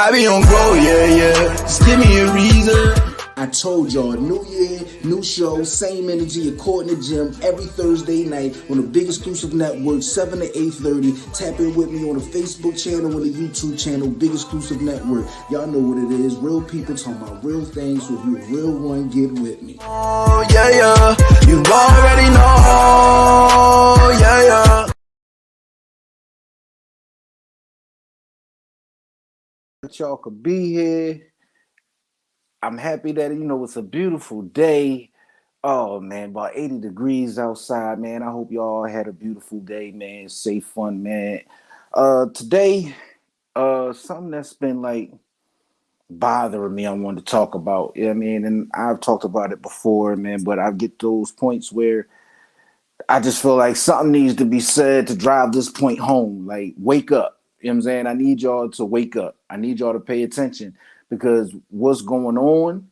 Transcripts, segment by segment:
I be on go, yeah. Just give me a reason. I told y'all, new year, new show, same energy according to Jim every Thursday night on the big exclusive network, 7 to 8:30. Tap in with me on the Facebook channel and the YouTube channel, Big Exclusive Network. Y'all know what it is. Real people talking about real things, so if you a real one, get with me. Oh, yeah. You already know, yeah. Y'all could be here. I'm happy that it's a beautiful day. Oh man, about 80 degrees outside, man. I hope y'all had a beautiful day, man. Safe fun, man. Today, something that's been like bothering me, I wanted to talk about. You know what I mean? And I've talked about it before, man, but I get those points where I just feel like something needs to be said to drive this point home. Like, wake up. You know what I'm saying? I need y'all to wake up. I need y'all to pay attention because what's going on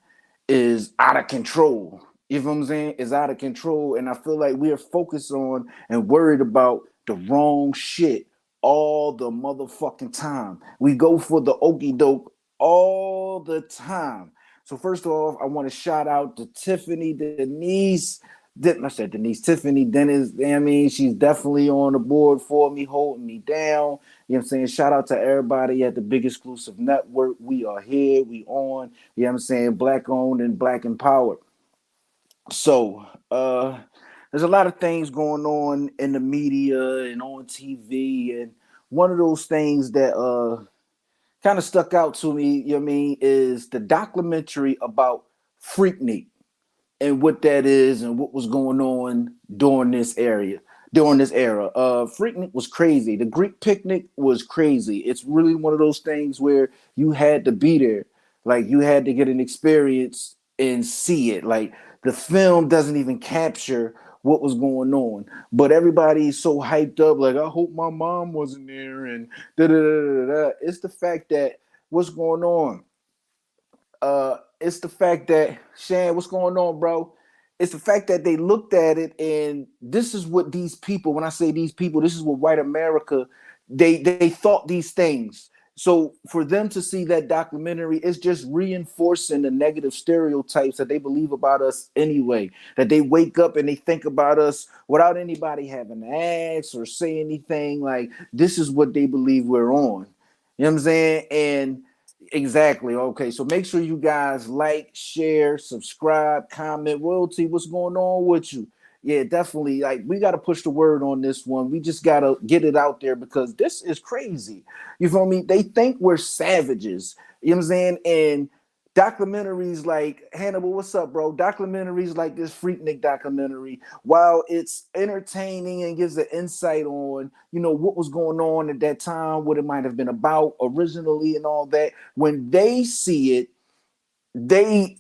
is out of control. You know what I'm saying? It's out of control. And I feel like we are focused on and worried about the wrong shit all the motherfucking time. We go for the okey doke all the time. So first off, I want to shout out to Tiffany Denise. I said Denise, Tiffany Dennis. I mean, she's definitely on the board for me, holding me down. You know what I'm saying? Shout out to everybody at the Big Exclusive Network. We are here, we on, you know what I'm saying? Black owned and black empowered. So, there's a lot of things going on in the media and on TV. And one of those things that kind of stuck out to me, you know what I mean, is the documentary about Freaknik and what that is and what was going on during this era. Freaknik was crazy. The Greek picnic was crazy. It's really one of those things where you had to be there. Like, you had to get an experience and see it. Like, the film doesn't even capture what was going on, but everybody's so hyped up. Like, I hope my mom wasn't there, and da da da da. It's the fact that what's going on. It's the fact that Shan, what's going on, bro? It's the fact that they looked at it, and this is what these people. When I say these people, this is what white America. They thought these things. So for them to see that documentary, it's just reinforcing the negative stereotypes that they believe about us anyway. That they wake up and they think about us without anybody having to ask or say anything. Like, this is what they believe we're on. You know what I'm saying? And exactly. Okay. So make sure you guys like, share, subscribe, comment. Royalty, what's going on with you? Yeah, definitely. Like, we got to push the word on this one. We just got to get it out there because this is crazy. You feel me? They think we're savages. You know what I'm saying? And documentaries like Hannibal, what's up, bro? Documentaries like this Freaknik documentary, while it's entertaining and gives an insight on, what was going on at that time, what it might have been about originally and all that. When they see it, they,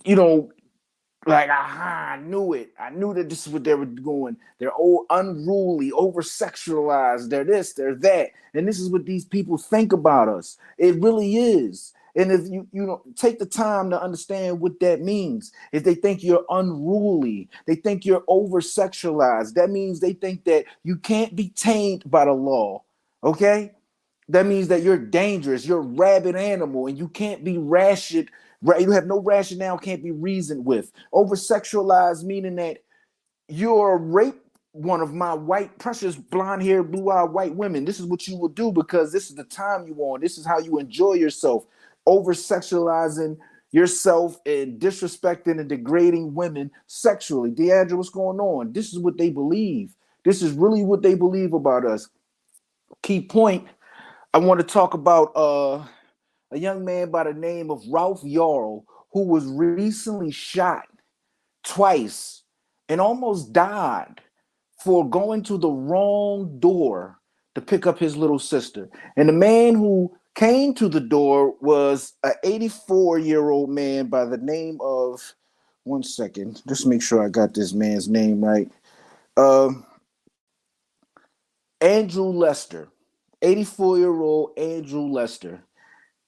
like, aha, I knew it. I knew that this is what they were doing. They're all unruly, over sexualized. They're this, they're that. And this is what these people think about us. It really is. And if you take the time to understand what that means, if they think you're unruly, they think you're over sexualized, that means they think that you can't be tamed by the law. Okay? That means that you're dangerous, you're a rabid animal, and you can't be rationed. You have no rationale, can't be reasoned with. Over sexualized, meaning that you're a rape one of my white, precious, blonde haired, blue eyed white women. This is what you will do because this is the time you want. This is how you enjoy yourself. Over sexualizing yourself and disrespecting and degrading women sexually. DeAndre, what's going on? This is what they believe. This is really what they believe about us. Key point, I want to talk about a young man by the name of Ralph Yarl, who was recently shot twice and almost died for going to the wrong door to pick up his little sister. And the man who came to the door was an 84-year-old man by the name of, one second, just make sure I got this man's name right. Andrew Lester, 84-year-old Andrew Lester.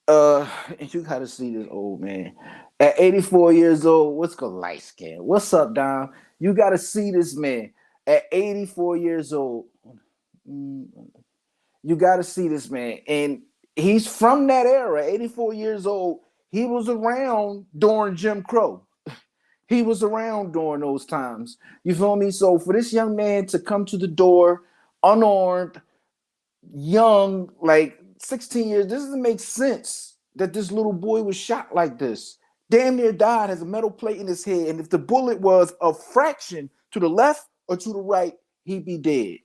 And you gotta see this old man at 84 years old. What's called light skin? What's up, Dom? You gotta see this man at 84 years old. You gotta see this man, and He's from that era, 84 years old. He was around during Jim Crow. He was around during those times. You feel me? So for this young man to come to the door unarmed, young, like 16 years, this doesn't make sense that this little boy was shot like this. Damn near died, has a metal plate in his head. And if the bullet was a fraction to the left or to the right, he'd be dead.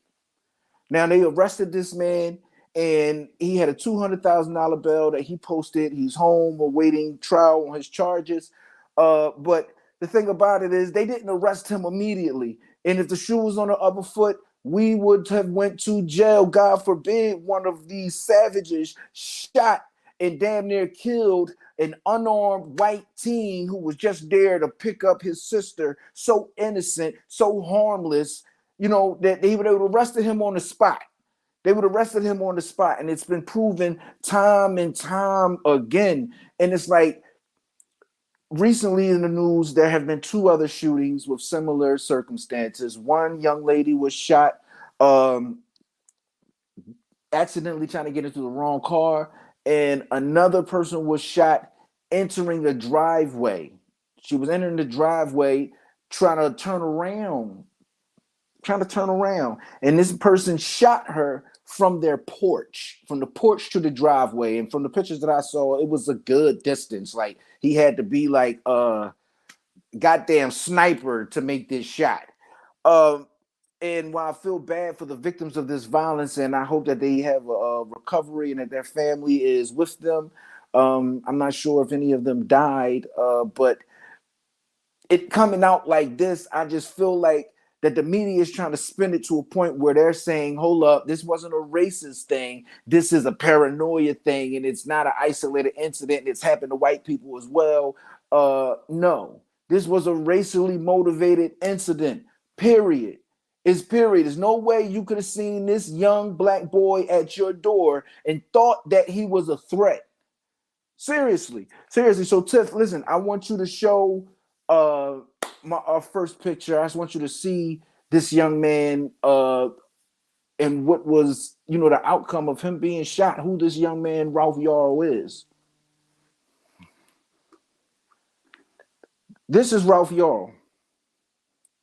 Now they arrested this man, and he had a $200,000 bail that he posted. He's home awaiting trial on his charges. But the thing about it is, they didn't arrest him immediately. And if the shoe was on the other foot, we would have went to jail. God forbid one of these savages shot and damn near killed an unarmed white teen who was just there to pick up his sister, so innocent, so harmless, you know, that they would have arrested him on the spot. They would have arrested him on the spot. And it's been proven time and time again. And it's like, recently in the news, there have been two other shootings with similar circumstances. One young lady was shot accidentally trying to get into the wrong car, and another person was shot entering a driveway. She was entering the driveway trying to turn around, and this person shot her from their porch, from the porch to the driveway. And from the pictures that I saw, it was a good distance. Like, he had to be like a goddamn sniper to make this shot. And while I feel bad for the victims of this violence, and I hope that they have a recovery and that their family is with them, I'm not sure if any of them died, but it coming out like this, I just feel like that the media is trying to spin it to a point where they're saying, hold up, this wasn't a racist thing. This is a paranoia thing, and it's not an isolated incident, and it's happened to white people as well. No, this was a racially motivated incident, period. It's period. There's no way you could have seen this young black boy at your door and thought that he was a threat. Seriously. So Tiff, listen, I want you to show our first picture. I just want you to see this young man and what was, you know, the outcome of him being shot, who this young man Ralph Yarrow is. This is Ralph Yarrow.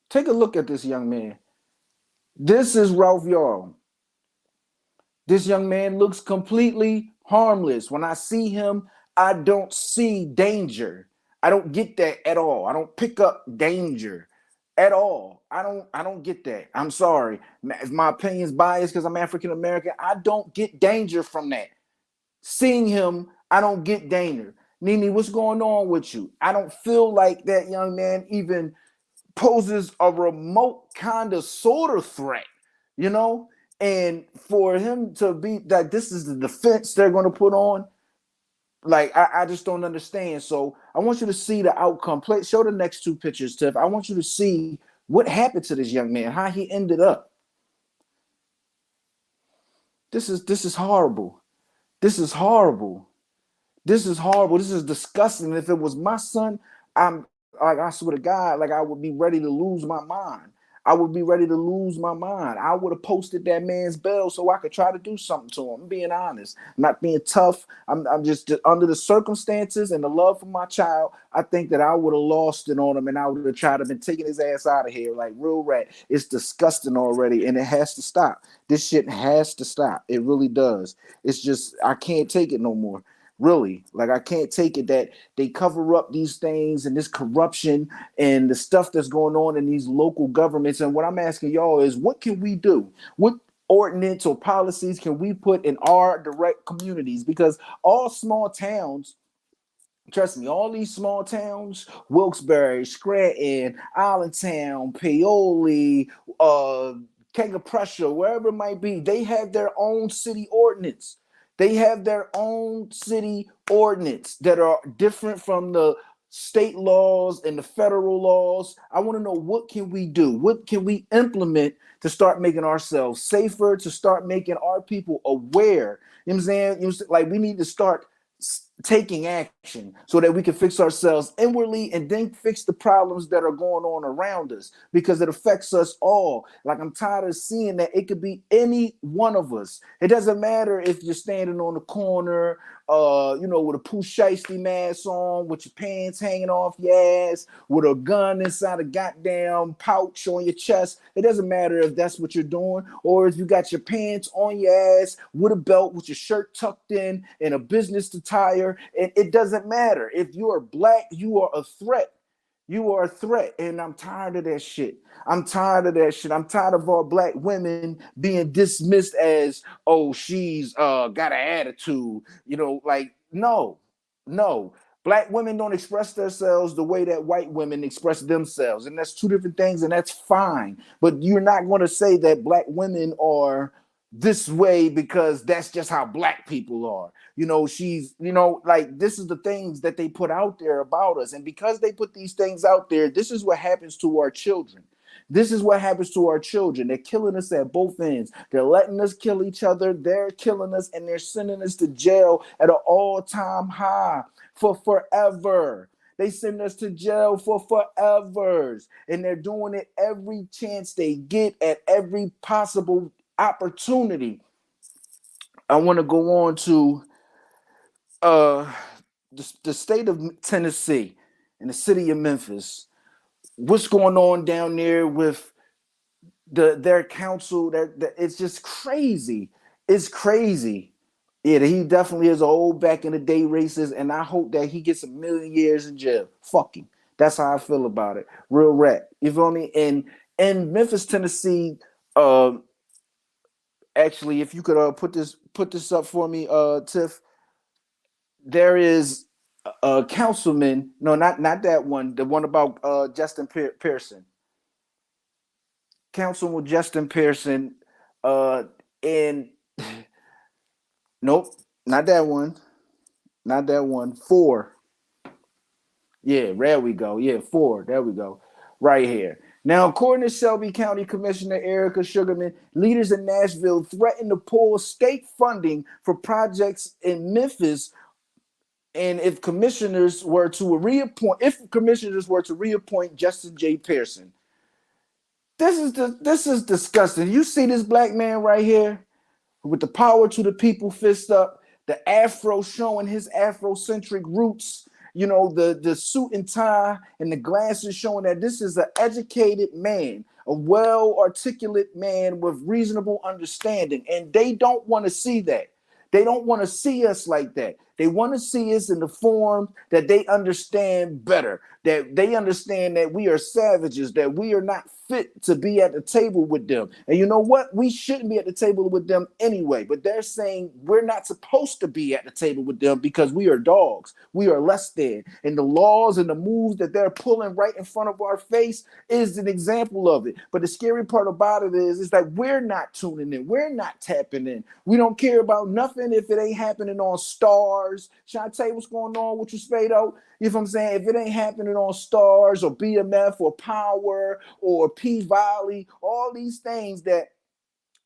Take a look at this young man. This is Ralph Yarrow. This young man looks completely harmless. When I see him, I don't see danger. I don't get that at all. I don't pick up danger at all. I don't get that. I'm sorry. If my opinion's biased because I'm African American, I don't get danger from that. Seeing him, I don't get danger. Nene, what's going on with you? I don't feel like that young man even poses a remote kind of sort of threat, you know? And for him to be that this is the defense they're going to put on, like, I just don't understand. So I want you to see the outcome. Show the next two pictures, Tiff. I want you to see what happened to this young man, how he ended up. This is horrible. This is horrible. This is horrible. This is disgusting. If it was my son, I swear to God, like, I would be ready to lose my mind. I would be ready to lose my mind. I would have posted that man's bail so I could try to do something to him. I'm being honest. I'm not being tough. I'm just under the circumstances and the love for my child. I think that I would have lost it on him, and I would have tried to been taking his ass out of here like real rat. It's disgusting already, and it has to stop. This shit has to stop. It really does. It's just, I can't take it no more. Really, like, I can't take it that they cover up these things and this corruption and the stuff that's going on in these local governments. And what I'm asking y'all is, what can we do? What ordinance or policies can we put in our direct communities? Because all small towns, trust me, all these small towns, Wilkes-Barre, Scranton, Allentown, Paoli, King of Prussia, wherever it might be, they have their own city ordinance. They have their own city ordinance that are different from the state laws and the federal laws. I want to know, what can we do? What can we implement to start making ourselves safer, to start making our people aware? You know what I'm saying? Like, we need to start taking action so that we can fix ourselves inwardly and then fix the problems that are going on around us, because it affects us all. Like, I'm tired of seeing that it could be any one of us. It doesn't matter if you're standing on the corner, with a Pooh Shiesty mask on, with your pants hanging off your ass, with a gun inside a goddamn pouch on your chest. It doesn't matter if that's what you're doing, or if you got your pants on your ass with a belt, with your shirt tucked in and a business attire. It doesn't matter. If you are black, you are a threat. You are a threat, and I'm tired of that shit. I'm tired of that shit. I'm tired of our black women being dismissed as, oh, she's got an attitude. Like, no, no. Black women don't express themselves the way that white women express themselves, and that's two different things, and that's fine. But you're not going to say that black women are this way because that's just how black people are. She's, like, this is the things that they put out there about us. And because they put these things out there, this is what happens to our children. This is what happens to our children. They're killing us at both ends. They're letting us kill each other. They're killing us, and they're sending us to jail at an all-time high for forever. They send us to jail for forevers, and they're doing it every chance they get at every possible opportunity. I want to go on to the state of Tennessee and the city of Memphis. What's going on down there with their council? That it's just crazy. It's crazy. Yeah, he definitely is an old back in the day racist, and I hope that he gets 1,000,000 years in jail. Fuck him. That's how I feel about it. Real rap. You feel me? And in Memphis, Tennessee, actually, if you could put this up for me, Tiff. There is a councilman. No, not that one. The one about Justin Pearson. Councilman Justin Pearson. And nope, not that one. Not that one. 4. Yeah, there we go. Yeah, 4. There we go. Right here. Now, according to Shelby County Commissioner Erica Sugarman, leaders in Nashville threatened to pull state funding for projects in Memphis. And if commissioners were to reappoint Justin J. Pearson, this is disgusting. You see this black man right here with the power to the people fist up, the afro showing his Afrocentric roots, the suit and tie and the glasses showing that this is an educated man, a well-articulate man with reasonable understanding. And they don't want to see that. They don't want to see us like that. They want to see us in the form that they understand better, that they understand that we are savages, that we are not fit to be at the table with them. And you know what? We shouldn't be at the table with them anyway. But they're saying we're not supposed to be at the table with them because we are dogs. We are less than. And the laws and the moves that they're pulling right in front of our face is an example of it. But the scary part about it is that we're not tuning in. We're not tapping in. We don't care about nothing if it ain't happening on Stars. Should I tell you what's going on with you, Spado? You know what I'm saying? If it ain't happening on Stars or BMF or Power or P-Valley, all these things that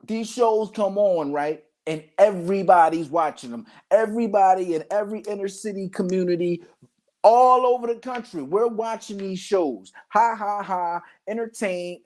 these shows come on, right? And everybody's watching them. Everybody in every inner city community all over the country, we're watching these shows. Ha, ha, ha, entertain,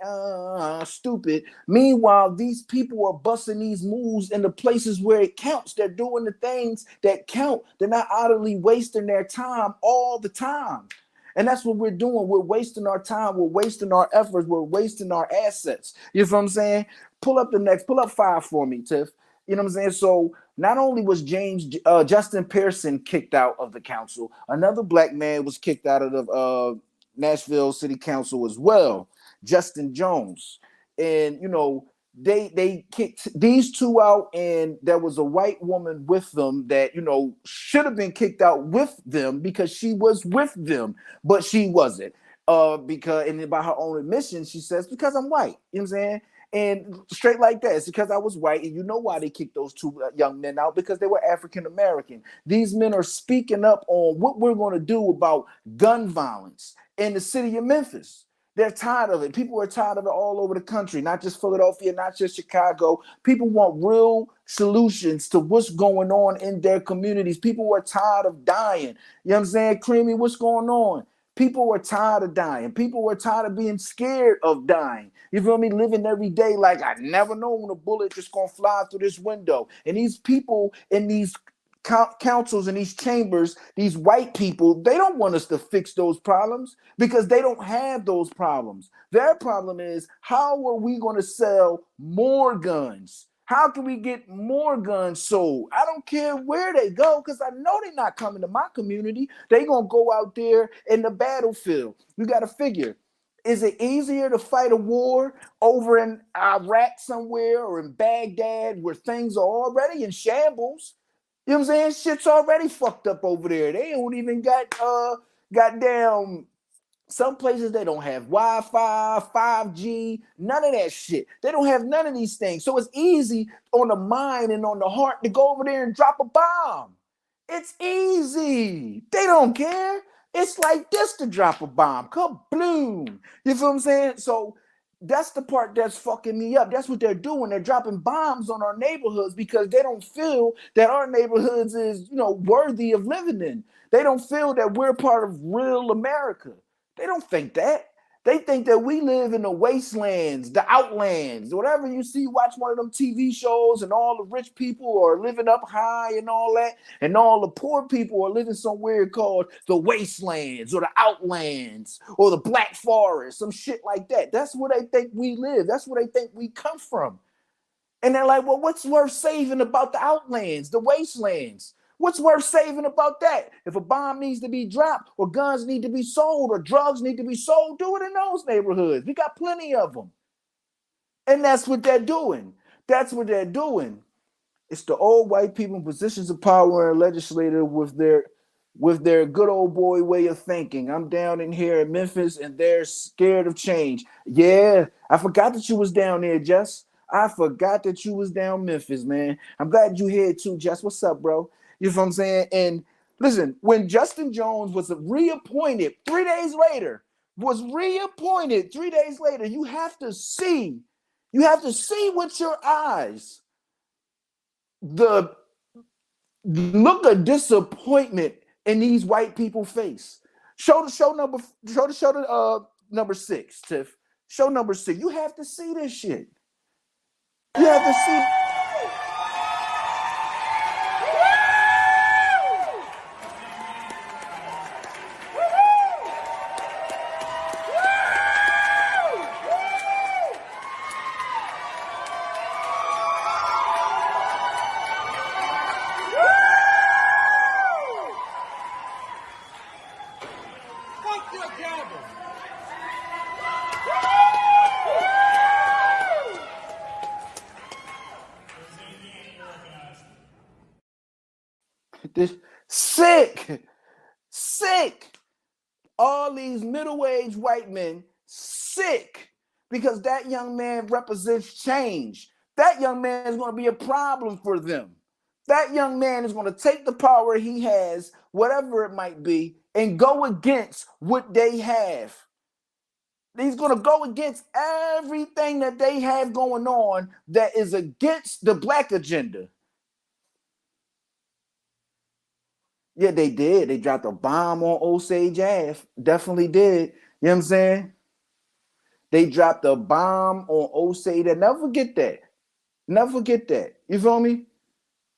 stupid. Meanwhile, these people are busting these moves in the places where it counts. They're doing the things that count. They're not utterly wasting their time all the time. And that's what we're doing. We're wasting our time. We're wasting our efforts. We're wasting our assets. You know what I'm saying? Pull up 5 for me, Tiff. You know what I'm saying? So not only was Justin Pearson kicked out of the council, another black man was kicked out of the Nashville City Council as well, Justin Jones. And, they kicked these two out, and there was a white woman with them that, should have been kicked out with them because she was with them, but she wasn't. Because, and by her own admission, she says, because I'm white. You know what I'm saying? And straight like that, it's because I was white. And you know why they kicked those 2 young men out? Because they were African American. These men are speaking up on what we're going to do about gun violence in the city of Memphis. They're tired of it. People are tired of it all over the country, not just Philadelphia, not just Chicago. People want real solutions to what's going on in their communities. People are tired of dying. You know what I'm saying? Creamy, what's going on? People were tired of dying. People were tired of being scared of dying. You feel me? Living every day like I never know when a bullet just gonna fly through this window. And these people in these councils and these chambers, these white people, they don't want us to fix those problems because they don't have those problems. Their problem is, how are we going to sell more guns? How can we get more guns sold? I don't care where they go because I know they're not coming to my community. They're going to go out there in the battlefield. You got to figure, is it easier to fight a war over in Iraq somewhere or in Baghdad where things are already in shambles? You know what I'm saying? Shit's already fucked up over there. They don't even got goddamn, some places they don't have Wi-Fi, 5G, none of that shit. They don't have none of these things. So it's easy on the mind and on the heart to go over there and drop a bomb. It's easy. They don't care. It's like this to drop a bomb. Kabloom. You feel what I'm saying? So that's the part that's fucking me up. That's what they're doing. They're dropping bombs on our neighborhoods because they don't feel that our neighborhoods is, worthy of living in. They don't feel that we're part of real America. They don't think that. They think that we live in the wastelands, the outlands, whatever you see, watch one of them TV shows and all the rich people are living up high and all that. And all the poor people are living somewhere called the wastelands or the outlands or the Black Forest, some shit like that. That's where they think we live. That's where they think we come from. And they're like, well, what's worth saving about the outlands, the wastelands? What's worth saving about that? If a bomb needs to be dropped or guns need to be sold or drugs need to be sold, do it in those neighborhoods. We got plenty of them. And that's what they're doing. That's what they're doing. It's the old white people in positions of power and legislative with their good old boy way of thinking. I'm down in here in Memphis and they're scared of change. Yeah, I forgot that you was down there, Jess. I forgot that you was down Memphis, man. I'm glad you here too, Jess. What's up, bro? You know what I'm saying? And listen, when Justin Jones was reappointed 3 days later, you have to see with your eyes the look of disappointment in these white people's face. Show the number 6, Tiff. Show number 6. You have to see this shit. You have to see. This sick. All these middle-aged white men sick because that young man represents change. That young man is going to be a problem for them. That young man is going to take the power he has, whatever it might be, and go against what they have. He's going to go against everything that they have going on that is against the black agenda. Yeah, they did. They dropped a bomb on Osage Ave. Definitely did. You know what I'm saying? They dropped a bomb on Osage. Never forget that. Never forget that. You feel me?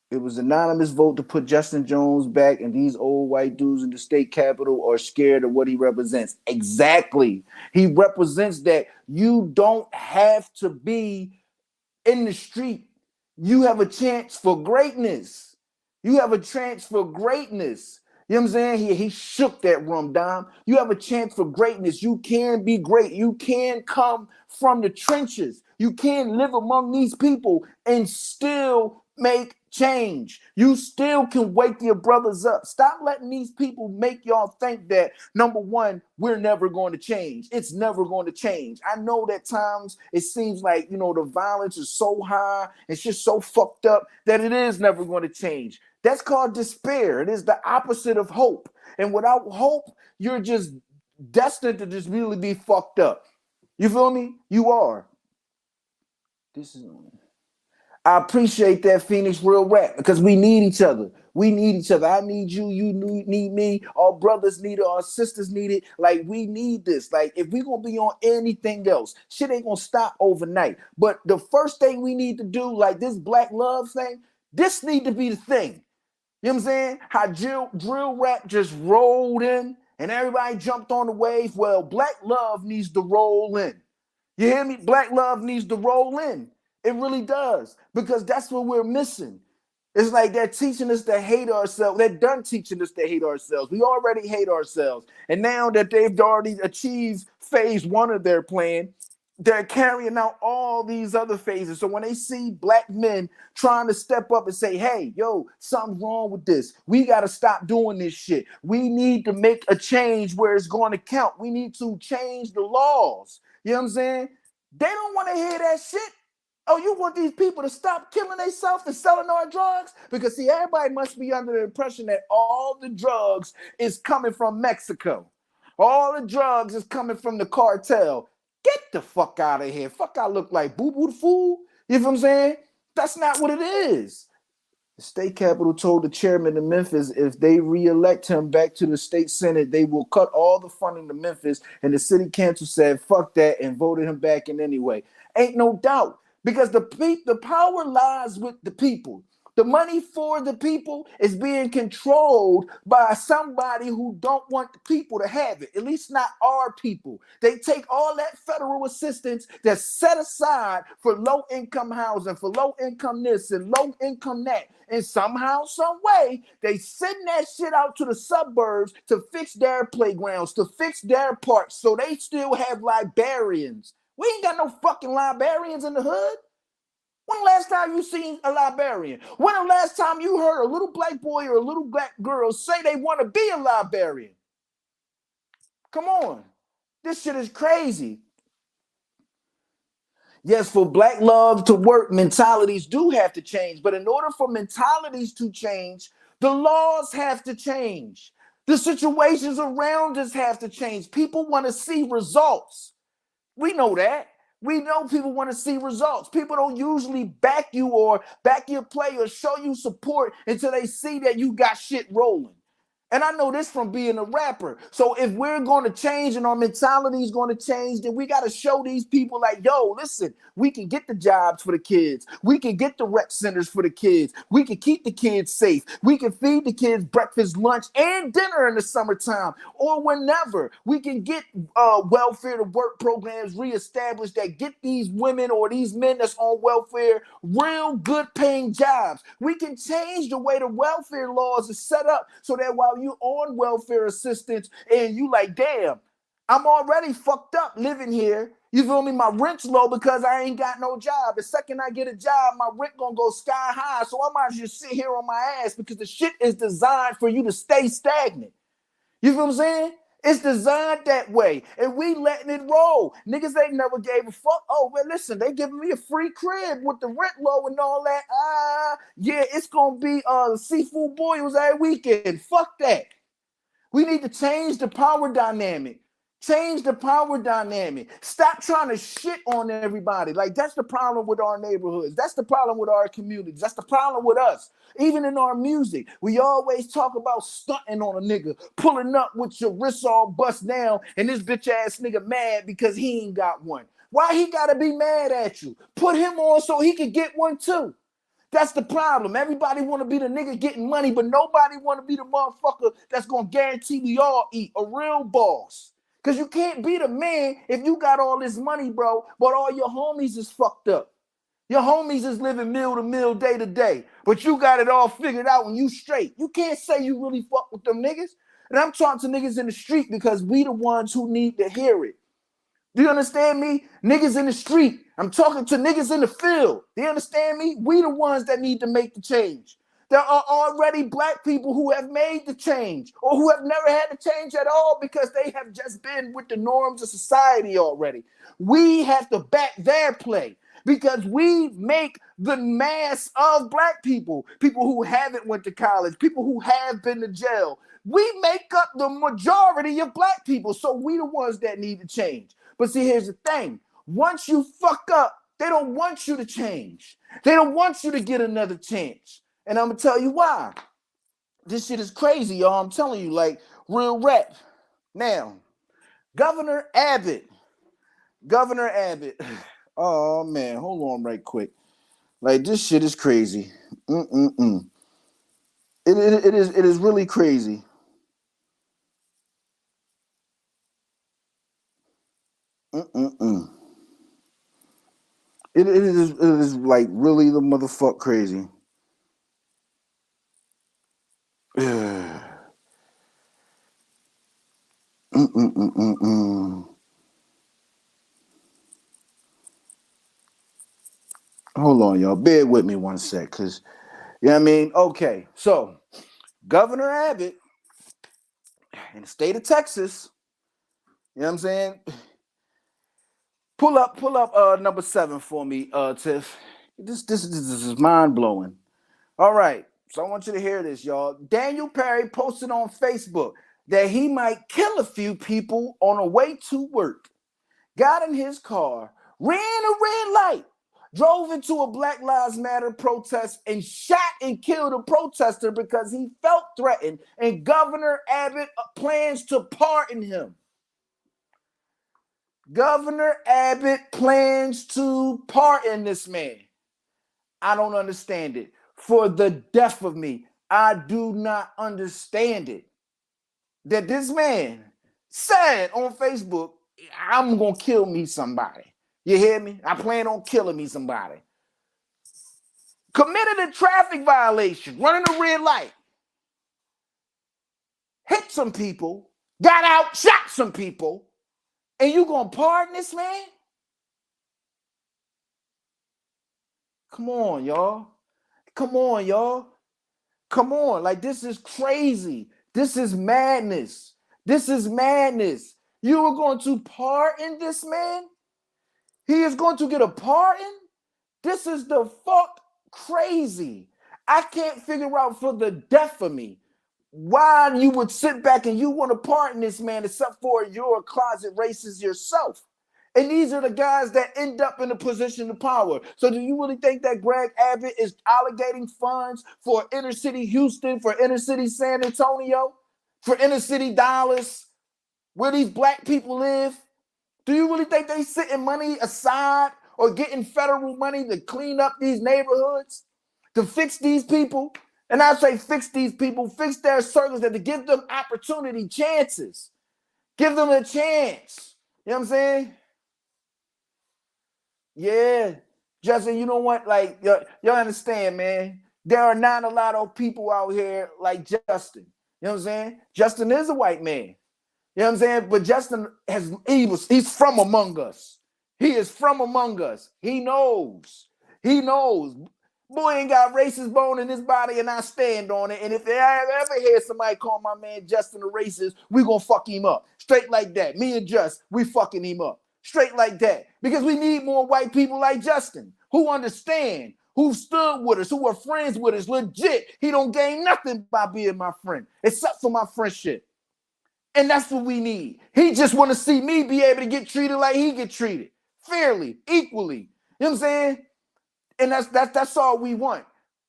It was an anonymous vote to put Justin Jones back, and these old white dudes in the state capitol are scared of what he represents. Exactly. He represents that you don't have to be in the street. You have a chance for greatness. You have a chance for greatness. You know what I'm saying? He shook that room, Dom. You have a chance for greatness. You can be great. You can come from the trenches. You can live among these people and still make change. You still can wake your brothers up. Stop letting these people make y'all think that, number one, we're never going to change. It's never going to change. I know that times it seems like, the violence is so high, it's just so fucked up that it is never going to change. That's called despair. It is the opposite of hope. And without hope, you're just destined to just really be fucked up. You feel me? You are. This is. I appreciate that, Phoenix Real Rap, because we need each other. We need each other. I need you. You need me. Our brothers need it. Our sisters need it. Like, we need this. Like, if we're going to be on anything else, shit ain't going to stop overnight. But the first thing we need to do, like this Black Love thing, this need to be the thing. You know what I'm saying? How drill rap just rolled in and everybody jumped on the wave. Well, Black Love needs to roll in. You hear me? Black Love needs to roll in. It really does, because that's what we're missing. It's like they're teaching us to hate ourselves. They're done teaching us to hate ourselves. We already hate ourselves. And now that they've already achieved phase one of their plan, they're carrying out all these other phases. So when they see black men trying to step up and say, hey, yo, something's wrong with this. We got to stop doing this shit. We need to make a change where it's going to count. We need to change the laws. You know what I'm saying? They don't want to hear that shit. Oh, you want these people to stop killing themselves and selling our drugs? Because, see, everybody must be under the impression that all the drugs is coming from Mexico. All the drugs is coming from the cartel. Get the fuck out of here. Fuck, I look like boo-boo the fool. You know what I'm saying? That's not what it is. The state capitol told the chairman of Memphis if they re-elect him back to the state senate, they will cut all the funding to Memphis. And the city council said, fuck that, and voted him back in anyway. Ain't no doubt. Because the power lies with the people. The money for the people is being controlled by somebody who don't want the people to have it, at least not our people. They take all that federal assistance that's set aside for low-income housing, for low-income this and low-income that, and somehow, some way, they send that shit out to the suburbs to fix their playgrounds, to fix their parks, so they still have librarians. We ain't got no fucking librarians in the hood. When the last time you seen a librarian? When the last time you heard a little black boy or a little black girl say they want to be a librarian? Come on. This shit is crazy. Yes, for black love to work, mentalities do have to change. But in order for mentalities to change, the laws have to change. The situations around us have to change. People want to see results. We know that. We know people want to see results. People don't usually back you or back your play or show you support until they see that you got shit rolling. And I know this from being a rapper. So if we're going to change and our mentality is going to change, then we got to show these people like, yo, listen, we can get the jobs for the kids. We can get the rec centers for the kids. We can keep the kids safe. We can feed the kids breakfast, lunch, and dinner in the summertime or whenever. We can get welfare to work programs reestablished that get these women or these men that's on welfare real good paying jobs. We can change the way the welfare laws are set up so that while you on welfare assistance and you like, damn, I'm already fucked up living here. You feel me? My rent's low because I ain't got no job. The second I get a job, my rent gonna go sky high. So I might just sit here on my ass because the shit is designed for you to stay stagnant. You feel what I'm saying? It's designed that way. And we letting it roll. Niggas ain't never gave a fuck. Oh, well, listen, they giving me a free crib with the rent low and all that. Yeah, it's going to be seafood boils every weekend. Fuck that. We need to change the power dynamic. Change the power dynamic. Stop trying to shit on everybody. Like, that's the problem with our neighborhoods. That's the problem with our communities. That's the problem with us. Even in our music, we always talk about stunting on a nigga, pulling up with your wrists all bust down, and this bitch ass nigga mad because he ain't got one. Why he gotta be mad at you? Put him on so he can get one too. That's the problem. Everybody want to be the nigga getting money, but nobody want to be the motherfucker that's going to guarantee we all eat. A real boss. Because you can't be the man if you got all this money, bro, but all your homies is fucked up. Your homies is living meal to meal, day to day, but you got it all figured out when you straight. You can't say you really fuck with them niggas. And I'm talking to niggas in the street because we the ones who need to hear it. Do you understand me? Niggas in the street. I'm talking to niggas in the field. Do you understand me? We the ones that need to make the change. There are already black people who have made the change or who have never had to change at all because they have just been with the norms of society already. We have to back their play because we make the mass of black people who haven't went to college, people who have been to jail. We make up the majority of black people, so we the ones that need to change. But see, here's the thing. Once you fuck up, they don't want you to change. They don't want you to get another chance. And I'm going to tell you why. This shit is crazy, y'all. I'm telling you, like, real rap. Now, Governor Abbott. Oh, man. Hold on right quick. Like, this shit is crazy. It is really crazy. It is like really the motherfuck crazy. Hold on, y'all. Bear with me one sec, because, you know what I mean? Okay, so Governor Abbott in the state of Texas, you know what I'm saying? Pull up number 7 for me, Tiff. This is mind-blowing. All right, so I want you to hear this, y'all. Daniel Perry posted on Facebook that he might kill a few people on the way to work. Got in his car, ran a red light, drove into a Black Lives Matter protest, and shot and killed a protester because he felt threatened, and Governor Abbott plans to pardon him. Governor Abbott plans to pardon this man. I don't understand it. For the death of me, I do not understand it. That this man said on Facebook, I'm going to kill me somebody. You hear me? I plan on killing me somebody. Committed a traffic violation, running a red light. Hit some people, got out, shot some people, and you going to pardon this man? Come on, y'all. Come on, y'all. Come on. Like, this is crazy. This is madness. This is madness. You are going to pardon this man? He is going to get a pardon? This is the fuck crazy. I can't figure out for the death of me why you would sit back and you want to pardon this man, except for you're a closet racist yourself. And these are the guys that end up in a position of power. So do you really think that Greg Abbott is allocating funds for inner city Houston, for inner city San Antonio, for inner city Dallas, where these black people live? Do you really think they sitting money aside or getting federal money to clean up these neighborhoods, to fix these people? And I say fix these people, fix their circles, and to give them opportunity, chances. Give them a chance. You know what I'm saying? Yeah. Justin, you know what? Like, y'all understand, man. There are not a lot of people out here like Justin. You know what I'm saying? Justin is a white man. You know what I'm saying? But Justin he's from among us. He is from among us. He knows. He knows. Boy ain't got racist bone in his body, and I stand on it. And if I ever hear somebody call my man Justin a racist, we gonna fuck him up. Straight like that. Me and Just, we fucking him up. Straight like that. Because we need more white people like Justin who understand, who stood with us, who are friends with us. Legit. He don't gain nothing by being my friend, except for my friendship. And that's what we need. He just want to see me be able to get treated like he get treated. Fairly, equally. You know what I'm saying? And that's all we want.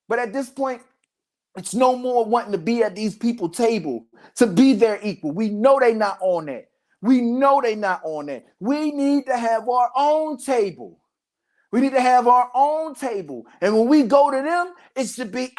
But at this point, it's no more wanting to be at these people's table to be their equal. We know they not on that. We know they not on that. We need to have our own table. We need to have our own table. And when we go to them, it should be,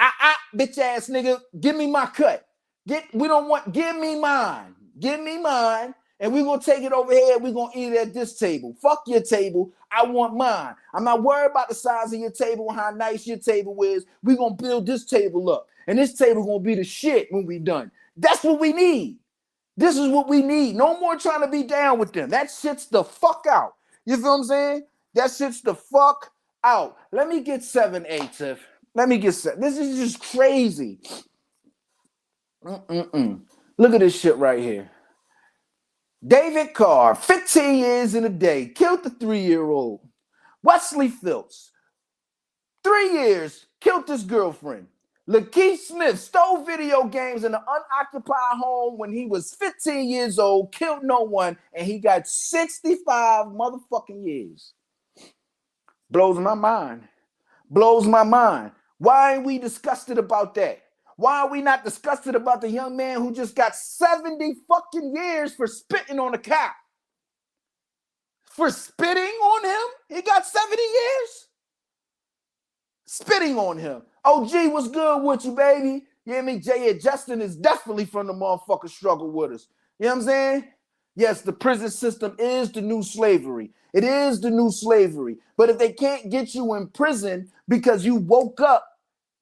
bitch ass nigga, give me my cut. Give me mine. Give me mine. And we're going to take it over here. We're going to eat it at this table. Fuck your table. I want mine. I'm not worried about the size of your table and how nice your table is. We're going to build this table up. And this table going to be the shit when we done. That's what we need. This is what we need. No more trying to be down with them. That shit's the fuck out. You feel what I'm saying? That shit's the fuck out. Let me get 7A, Tiff. Let me get 7. This is just crazy. Look at this shit right here. David Carr, 15 years in a day, killed the 3-year-old. Wesley Phillips, 3 years, killed his girlfriend. Lakeith Smith stole video games in an unoccupied home when he was 15 years old, killed no one, and he got 65 motherfucking years. Blows my mind. Blows my mind. Why ain't we disgusted about that? Why are we not disgusted about the young man who just got 70 fucking years for spitting on a cop? For spitting on him? He got 70 years? Spitting on him. OG, what's good with you, baby? You hear me? Jay and Justin is definitely from the motherfucking struggle with us. You know what I'm saying? Yes, the prison system is the new slavery. It is the new slavery. But if they can't get you in prison because you woke up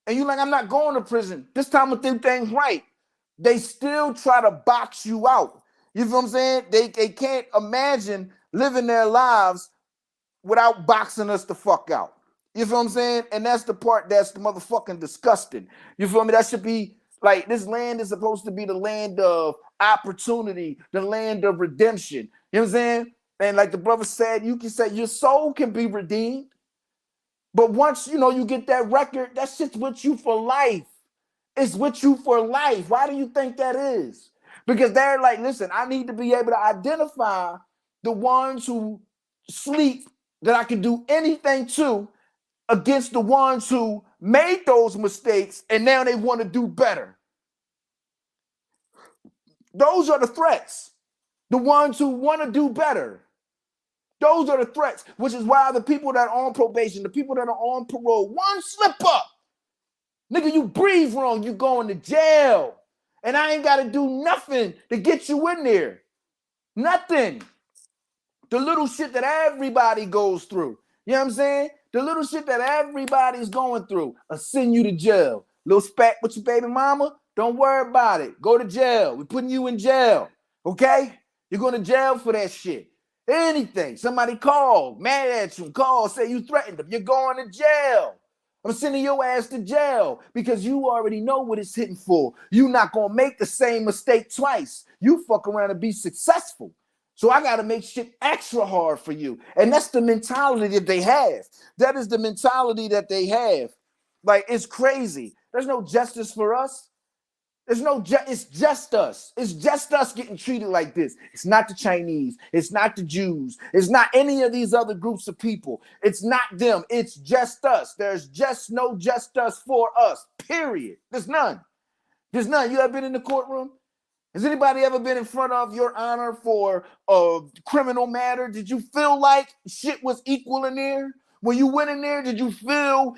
and you're like, I'm not going to prison, this time I do things right, they still try to box you out. You feel what I'm saying? They can't imagine living their lives without boxing us the fuck out. You feel what I'm saying? And that's the part that's the motherfucking disgusting. You feel me? That should be like, this land is supposed to be the land of opportunity, the land of redemption. You know what I'm saying? And like the brother said, you can say your soul can be redeemed. But once, you know, you get that record, that shit's with you for life. It's with you for life. Why do you think that is? Because they're like, listen, I need to be able to identify the ones who sleep that I can do anything to against the ones who made those mistakes and now they want to do better. Those are the threats. The ones who want to do better. Those are the threats, which is why the people that are on probation, the people that are on parole, one slip up, nigga, you breathe wrong, you going to jail. And I ain't got to do nothing to get you in there. Nothing. The little shit that everybody goes through. You know what I'm saying? The little shit that everybody's going through will send you to jail. Little spat with your baby mama, don't worry about it. Go to jail. We're putting you in jail. Okay? You're going to jail for that shit. Anything. Somebody called, mad at you, call, say you threatened them. You're going to jail. I'm sending your ass to jail because you already know what it's hitting for. You're not going to make the same mistake twice. You fuck around and be successful. So I got to make shit extra hard for you. And that's the mentality that they have. That is the mentality that they have. Like, it's crazy. There's no justice for us. It's just us. It's just us getting treated like this. It's not the Chinese. It's not the Jews. It's not any of these other groups of people. It's not them. It's just us. There's just no just us for us, period. There's none. There's none. You ever been in the courtroom? Has anybody ever been in front of your honor for a criminal matter? Did you feel like shit was equal in there? When you went in there, did you feel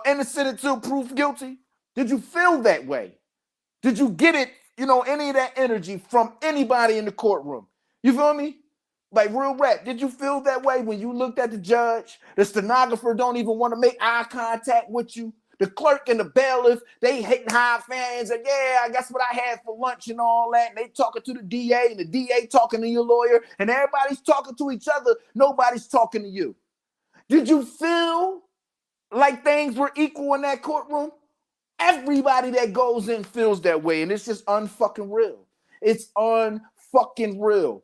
innocent until proof guilty? Did you feel that way? Did you get it, any of that energy from anybody in the courtroom? You feel me? Like, real rap. Did you feel that way when you looked at the judge? The stenographer don't even want to make eye contact with you. The clerk and the bailiff, they hitting high fans and yeah, I guess what I had for lunch and all that. And they talking to the DA and the DA talking to your lawyer and everybody's talking to each other. Nobody's talking to you. Did you feel like things were equal in that courtroom? Everybody that goes in feels that way, and it's just unfucking real. It's unfucking real.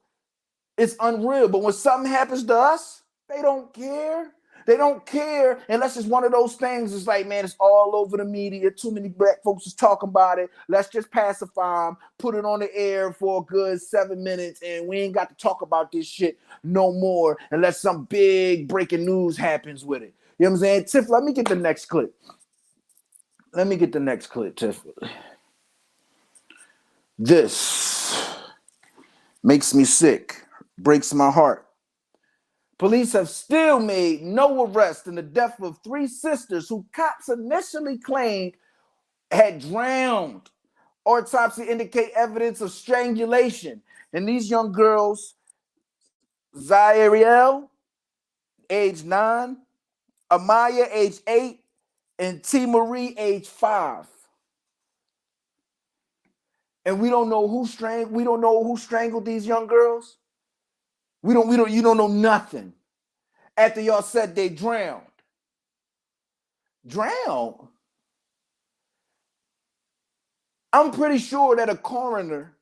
It's unreal. But when something happens to us, they don't care. They don't care unless it's one of those things. It's like, man, it's all over the media. Too many black folks is talking about it. Let's just pacify them, put it on the air for a good 7 minutes, and we ain't got to talk about this shit no more unless some big breaking news happens with it. You know what I'm saying? Tiff, let me get the next clip. Tiff. This makes me sick, breaks my heart. Police have still made no arrest in the death of 3 sisters who cops initially claimed had drowned. Autopsy indicate evidence of strangulation. And these young girls, Zairiel, age 9, Amaya, age 8, and T. Marie, age 5. And we don't know who strangled these young girls. You don't know nothing. After y'all said they drowned. Drowned? I'm pretty sure that a coroner,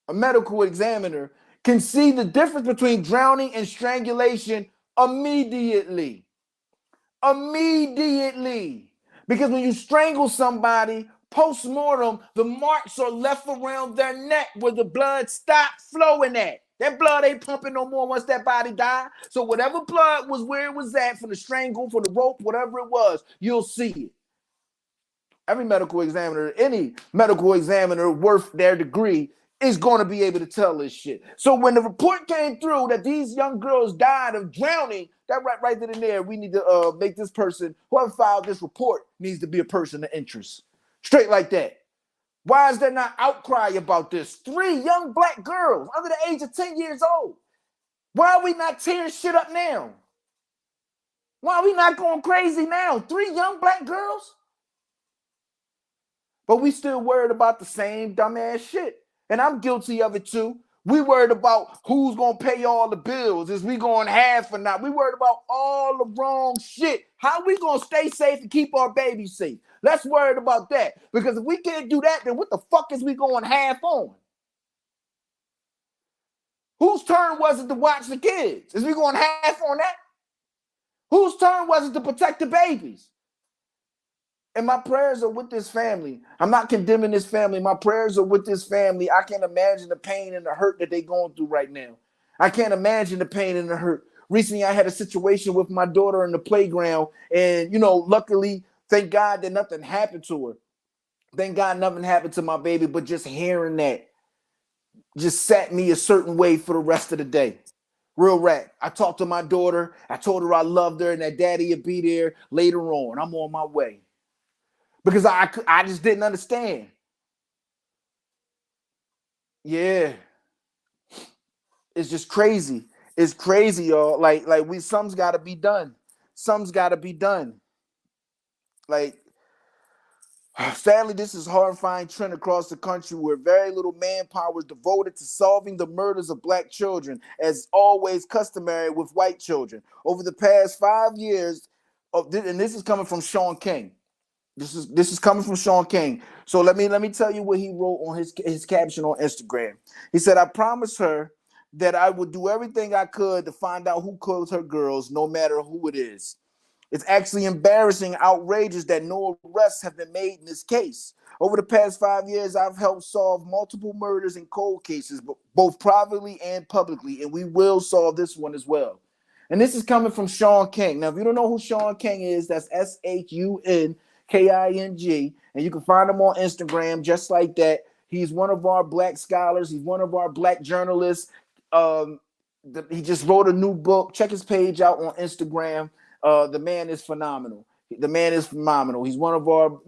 a medical examiner, can see the difference between drowning and strangulation Immediately. Immediately. Because when you strangle somebody, post-mortem, the marks are left around their neck where the blood stopped flowing at. That blood ain't pumping no more once that body died. So whatever blood was where it was at for the strangle, for the rope, whatever it was, you'll see it. Every medical examiner, any medical examiner worth their degree is going to be able to tell this shit. So when the report came through that these young girls died of drowning, that right then and there, we need to make this person, whoever filed this report, needs to be a person of interest. Straight like that. Why is there not outcry about this? 3 young black girls under the age of 10 years old. Why are we not tearing shit up now? Why are we not going crazy now? 3 young black girls? But we still worried about the same dumbass shit. And I'm guilty of it too. We worried about who's going to pay all the bills. Is we going half or not? We worried about all the wrong shit. How we going to stay safe and keep our babies safe? Let's worried about that. Because if we can't do that, then what the fuck is we going half on? Whose turn was it to watch the kids? Is we going half on that? Whose turn was it to protect the babies? And my prayers are with this family. I'm not condemning this family. My prayers are with this family. I can't imagine the pain and the hurt that they're going through right now. I can't imagine the pain and the hurt. Recently, I had a situation with my daughter in the playground. And, luckily, thank God that nothing happened to her. Thank God nothing happened to my baby. But just hearing that just sat me a certain way for the rest of the day. Real rap. I talked to my daughter. I told her I loved her and that daddy would be there later on. I'm on my way. Because I just didn't understand. Yeah. It's just crazy. It's crazy, y'all. Like something's gotta be done. Something's gotta be done. Like, sadly, this is a horrifying trend across the country where very little manpower is devoted to solving the murders of black children, as always customary with white children. Over the past 5 years, and this is coming from Sean King. This is coming from Sean King. So let me tell you what he wrote on his caption on Instagram. He said, "I promised her that I would do everything I could to find out who killed her girls, no matter who it is. It's actually embarrassing, outrageous that no arrests have been made in this case. Over the past 5 years, I've helped solve multiple murders and cold cases, both privately and publicly, and we will solve this one as well." And this is coming from Sean King. Now, if you don't know who Sean King is, that's SHUNKING, and you can find him on Instagram just like that. He's one of our black scholars. He's one of our black journalists. He just wrote a new book. Check his page out on Instagram. The man is phenomenal. He's one of our,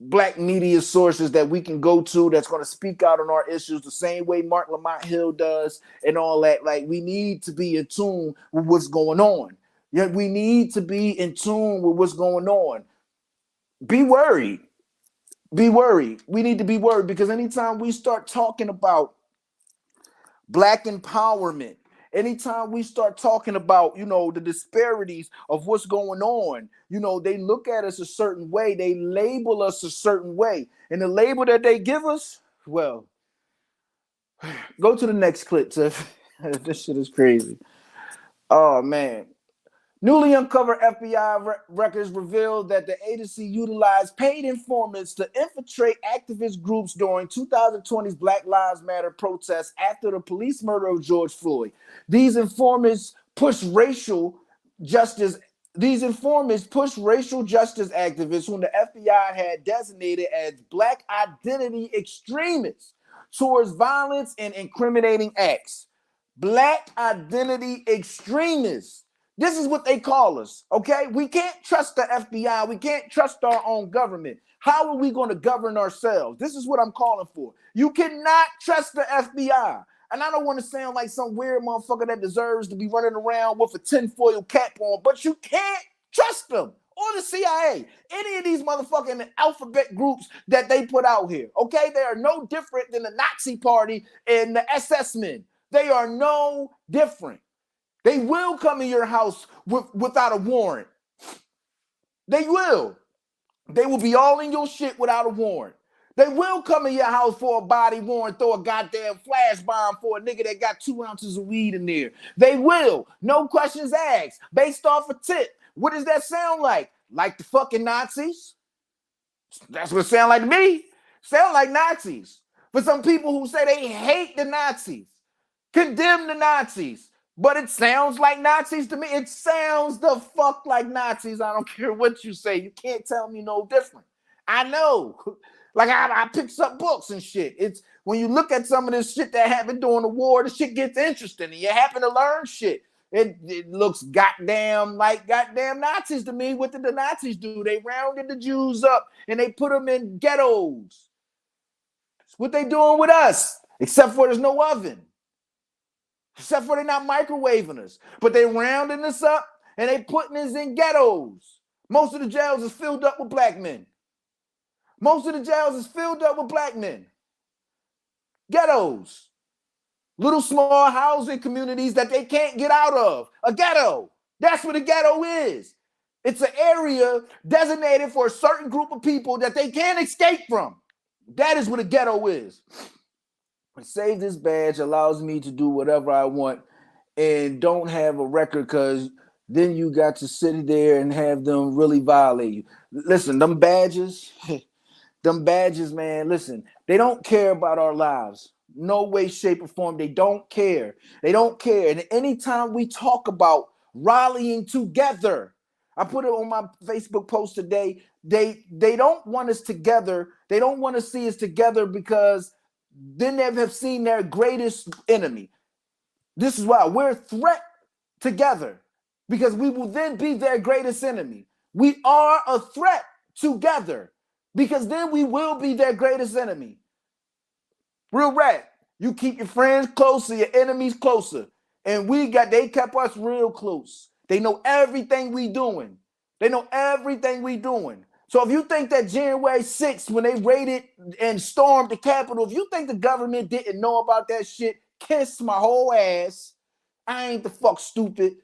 black media sources that we can go to that's going to speak out on our issues the same way Mark Lamont Hill does and all that. Like, we need to be in tune with what's going on. Yeah, we need to be in tune with what's going on. Be worried. Be worried. We need to be worried because anytime we start talking about black empowerment, anytime we start talking about, the disparities of what's going on, they look at us a certain way. They label us a certain way. And the label that they give us, well, go to the next clip, Tiff. This shit is crazy. Oh, man. Newly uncovered FBI records revealed that the agency utilized paid informants to infiltrate activist groups during 2020's Black Lives Matter protests after the police murder of George Floyd. These informants pushed racial justice activists whom the FBI had designated as black identity extremists towards violence and incriminating acts. Black identity extremists. This is what they call us, okay? We can't trust the FBI. We can't trust our own government. How are we going to govern ourselves? This is what I'm calling for. You cannot trust the FBI. And I don't want to sound like some weird motherfucker that deserves to be running around with a tinfoil cap on, but you can't trust them. Or the CIA, any of these motherfucking alphabet groups that they put out here, okay? They are no different than the Nazi Party and the SS men. They are no different. They will come in your house without a warrant. They will. They will be all in your shit without a warrant. They will come in your house for a body worn, throw a goddamn flash bomb for a nigga that got 2 ounces of weed in there. They will. No questions asked. Based off a tip. What does that sound like? Like the fucking Nazis? That's what it sounds like to me. Sound like Nazis. For some people who say they hate the Nazis, condemn the Nazis, but it sounds like Nazis to me. It sounds the fuck like Nazis. I don't care what you say. You can't tell me no different. I know. Like I picked up books and shit. It's when you look at some of this shit that happened during the war, the shit gets interesting and you happen to learn shit. It looks goddamn like goddamn Nazis to me. What did the Nazis do? They rounded the Jews up and they put them in ghettos. That's what they doing with us, except for there's no oven. Except for they're not microwaving us. But they rounding us up and they putting us in ghettos. Most of the jails is filled up with black men. Most of the jails is filled up with black men. Ghettos. Little small housing communities that they can't get out of. A ghetto. That's what a ghetto is. It's an area designated for a certain group of people that they can't escape from. That is what a ghetto is. Save this badge allows me to do whatever I want and don't have a record, because then you got to sit there and have them really violate you. Listen, them badges, man, listen, they don't care about our lives. No way, shape, or form. They don't care. They don't care. And anytime we talk about rallying together, I put it on my Facebook post today, they don't want us together. They don't want to see us together because then they have seen their greatest enemy. This is why we're a threat together, because we will then be their greatest enemy. We are a threat together, because then we will be their greatest enemy. Real rap. You keep your friends closer, your enemies closer. And they kept us real close. They know everything we doing. They know everything we doing. So if you think that January 6th, when they raided and stormed the Capitol, if you think the government didn't know about that shit, kiss my whole ass. I ain't the fuck stupid.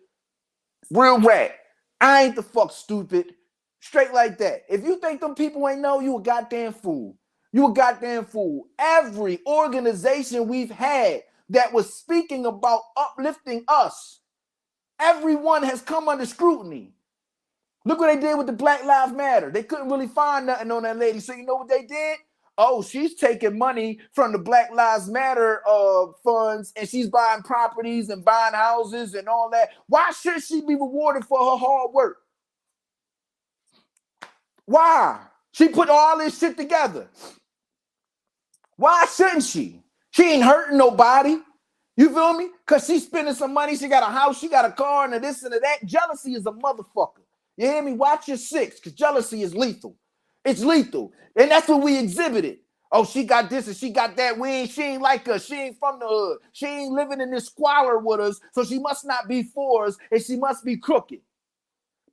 Real rap. I ain't the fuck stupid. Straight like that. If you think them people ain't know, you a goddamn fool. You a goddamn fool. Every organization we've had that was speaking about uplifting us, everyone has come under scrutiny. Look what they did with the Black Lives Matter. They couldn't really find nothing on that lady. So you know what they did? Oh, she's taking money from the Black Lives Matter funds, and she's buying properties and buying houses and all that. Why should she be rewarded for her hard work? Why? She put all this shit together. Why shouldn't she? She ain't hurting nobody. You feel me? Because she's spending some money. She got a house. She got a car and a this and a that. Jealousy is a motherfucker. You hear me? Watch your six, because jealousy is lethal. It's lethal. And that's what we exhibited. Oh, she got this and she got that. She ain't like us. She ain't from the hood. She ain't living in this squalor with us, so she must not be for us, and she must be crooked.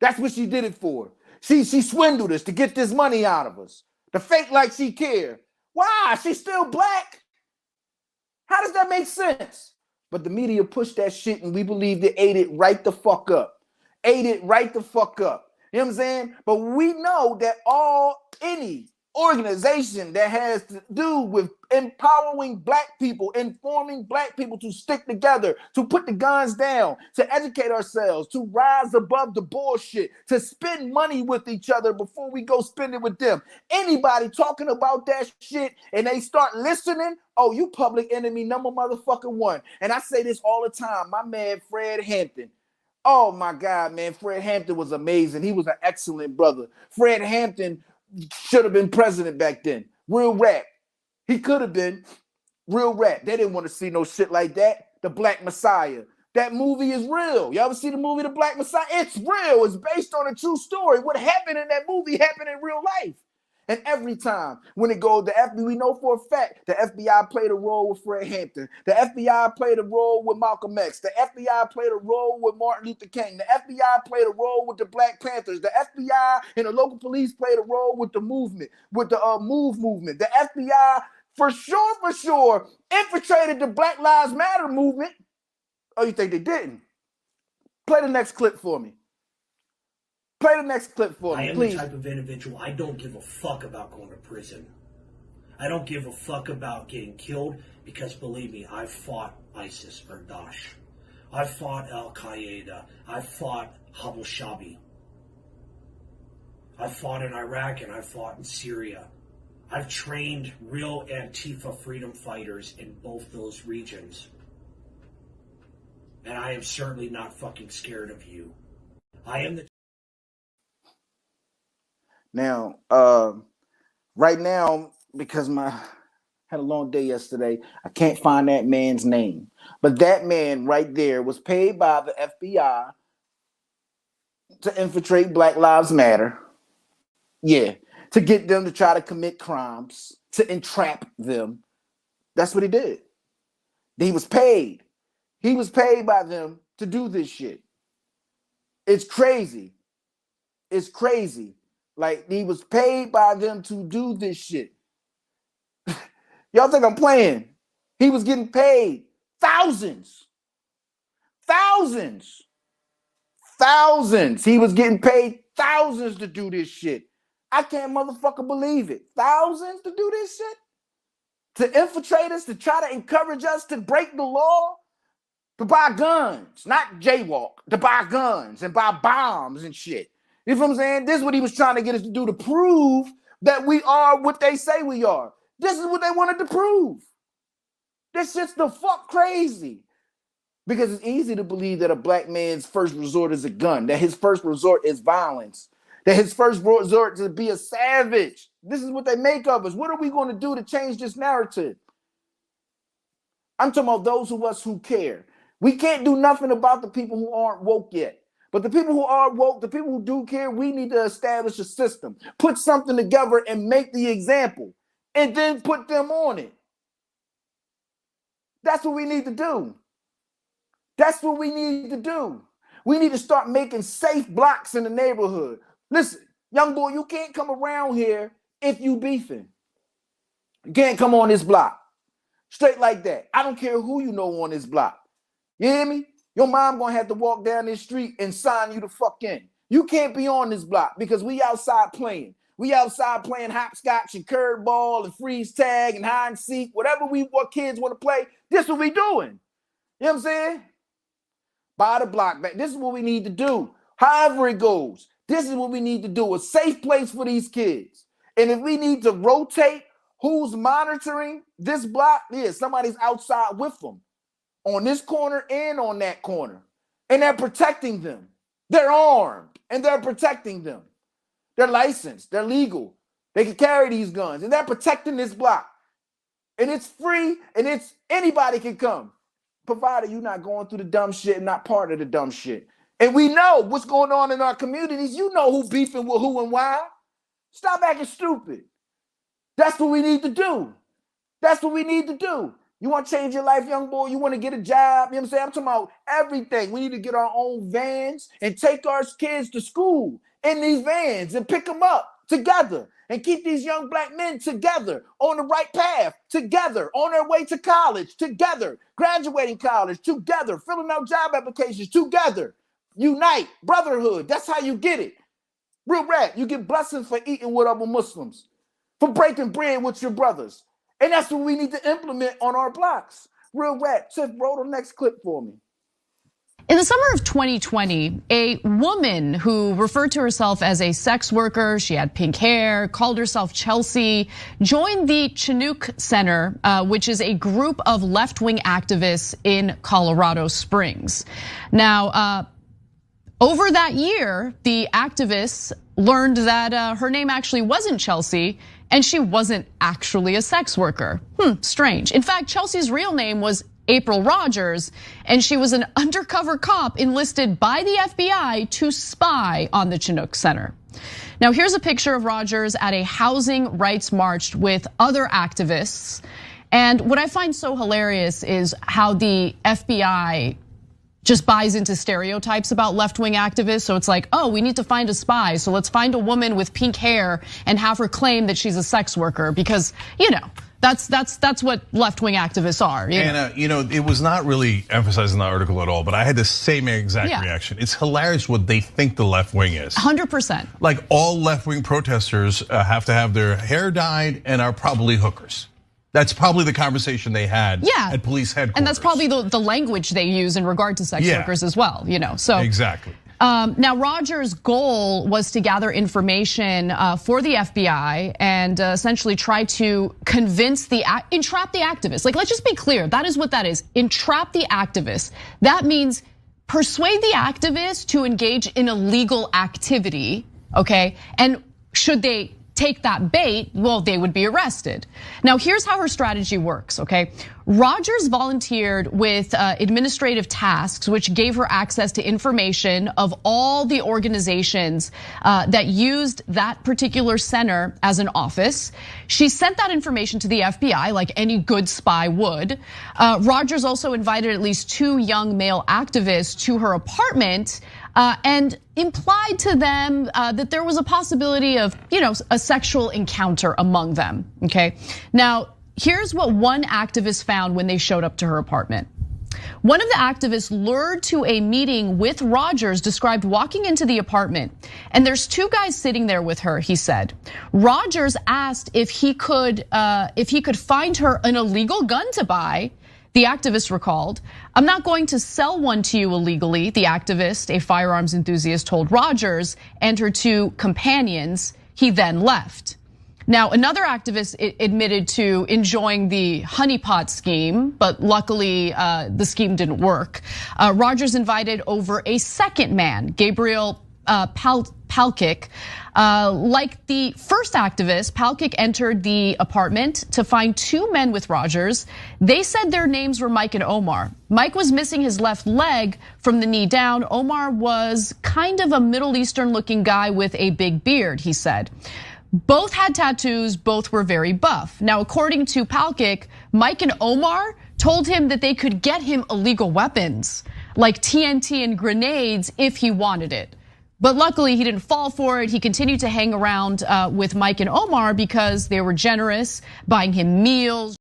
That's what she did it for. She swindled us to get this money out of us. To fake like she cared. Why? She's still black. How does that make sense? But the media pushed that shit, and we believed it ate it right the fuck up. Ate it right the fuck up. You know what I'm saying? But we know that any organization that has to do with empowering black people, informing black people to stick together, to put the guns down, to educate ourselves, to rise above the bullshit, to spend money with each other before we go spend it with them. Anybody talking about that shit and they start listening, oh, you public enemy number motherfucking one. And I say this all the time. My man Fred Hampton. Oh my God, man. Fred Hampton was amazing. He was an excellent brother. Fred Hampton should have been president back then. Real rap. He could have been. Real rap. They didn't want to see no shit like that. The Black Messiah. That movie is real. Y'all ever see the movie The Black Messiah? It's real. It's based on a true story. What happened in that movie happened in real life. And every time when it goes, the FBI, we know for a fact the FBI played a role with Fred Hampton. The FBI played a role with Malcolm X. The FBI played a role with Martin Luther King. The FBI played a role with the Black Panthers. The FBI and the local police played a role with the movement, with the MOVE movement. The FBI, for sure, infiltrated the Black Lives Matter movement. Oh, you think they didn't? Play the next clip for me. Play the next clip for me, please. I am the type of individual, I don't give a fuck about going to prison. I don't give a fuck about getting killed because, believe me, I've fought ISIS or Daesh. I've fought Al-Qaeda. I've fought Abu Shabi. I've fought in Iraq and I've fought in Syria. I've trained real Antifa freedom fighters in both those regions. And I am certainly not fucking scared of you. I am the... Now, right now, because I had a long day yesterday, I can't find that man's name. But that man right there was paid by the FBI to infiltrate Black Lives Matter. Yeah, to get them to try to commit crimes, to entrap them. That's what he did. He was paid. He was paid by them to do this shit. It's crazy. It's crazy. Like, he was paid by them to do this shit. Y'all think I'm playing? He was getting paid thousands. Thousands. Thousands. He was getting paid thousands to do this shit. I can't motherfucker believe it. Thousands to do this shit? To infiltrate us, to try to encourage us to break the law? To buy guns, not jaywalk, to buy guns and buy bombs and shit. You know what I'm saying? This is what he was trying to get us to do, to prove that we are what they say we are. This is what they wanted to prove. This shit's the fuck crazy. Because it's easy to believe that a black man's first resort is a gun, that his first resort is violence, that his first resort is to be a savage. This is what they make of us. What are we going to do to change this narrative? I'm talking about those of us who care. We can't do nothing about the people who aren't woke yet. But the people who are woke, the people who do care, we need to establish a system, put something together and make the example, and then put them on it. That's what we need to do. That's what we need to do. We need to start making safe blocks in the neighborhood. Listen, young boy, you can't come around here if you beefing. You can't come on this block. Straight like that. I don't care who you know on this block. You hear me? Your mom gonna have to walk down this street and sign you the fuck in. You can't be on this block because we outside playing. We outside playing hopscotch and curveball and freeze tag and hide and seek, whatever what kids want to play. This is what we doing. You know what I'm saying? Buy the block back. This is what we need to do. However it goes, this is what we need to do. A safe place for these kids. And if we need to rotate who's monitoring this block, yeah, somebody's outside with them. On this corner and on that corner. And they're protecting them. They're armed and they're protecting them. They're licensed. They're legal. They can carry these guns and they're protecting this block. And it's free and it's anybody can come. Provided you're not going through the dumb shit and not part of the dumb shit. And we know what's going on in our communities. You know who beefing with who and why. Stop acting stupid. That's what we need to do. That's what we need to do. You want to change your life, young boy? You want to get a job? You know what I'm saying? I'm talking about everything. We need to get our own vans and take our kids to school in these vans and pick them up together and keep these young black men together on the right path, together, on their way to college, together, graduating college, together, filling out job applications, together. Unite, brotherhood. That's how you get it. Real rap. You get blessings for eating with other Muslims, for breaking bread with your brothers. And that's what we need to implement on our blocks. Real rap. Tiff, roll the next clip for me. In the summer of 2020, a woman who referred to herself as a sex worker, she had pink hair, called herself Chelsea, joined the Chinook Center, which is a group of left-wing activists in Colorado Springs. Now, over that year, the activists learned that her name actually wasn't Chelsea, and she wasn't actually a sex worker. Strange. In fact, Chelsea's real name was April Rogers, and she was an undercover cop enlisted by the FBI to spy on the Chinook Center. Now, here's a picture of Rogers at a housing rights march with other activists. And what I find so hilarious is how the FBI just buys into stereotypes about left-wing activists. So it's like, oh, we need to find a spy. So let's find a woman with pink hair and have her claim that she's a sex worker because, you know, That's what left-wing activists are. And it was not really emphasized in the article at all, but I had the same exact reaction. It's hilarious what they think the left wing is. 100%. Like all left-wing protesters have to have their hair dyed and are probably hookers. That's probably the conversation they had at police headquarters. And that's probably the language they use in regard to sex workers as well, So exactly. Now, Rogers' goal was to gather information for the FBI and essentially try to entrap the activists. Like, let's just be clear, that is what that is, entrap the activists. That means persuade the activists to engage in illegal activity, okay? And should they take that bait, well, they would be arrested. Now, here's how her strategy works, okay? Rogers volunteered with administrative tasks, which gave her access to information of all the organizations that used that particular center as an office. She sent that information to the FBI like any good spy would. Rogers also invited at least 2 young male activists to her apartment and implied to them that there was a possibility of, a sexual encounter among them, okay? Now, here's what one activist found when they showed up to her apartment. One of the activists lured to a meeting with Rogers described walking into the apartment, and there's 2 guys sitting there with her, he said. Rogers asked if he could find her an illegal gun to buy. The activist recalled, "I'm not going to sell one to you illegally," the activist, a firearms enthusiast, told Rogers and her 2 companions. He then left. Now, another activist admitted to enjoying the honeypot scheme, but luckily the scheme didn't work. Rogers invited over a second man, Gabriel Palkic. Like the first activist, Palkic entered the apartment to find 2 men with Rogers. They said their names were Mike and Omar. Mike was missing his left leg from the knee down. Omar was kind of a Middle Eastern looking guy with a big beard, he said. Both had tattoos, both were very buff. Now, according to Palkic, Mike and Omar told him that they could get him illegal weapons like TNT and grenades if he wanted it. But luckily he didn't fall for it. He continued to hang around with Mike and Omar because they were generous, buying him meals.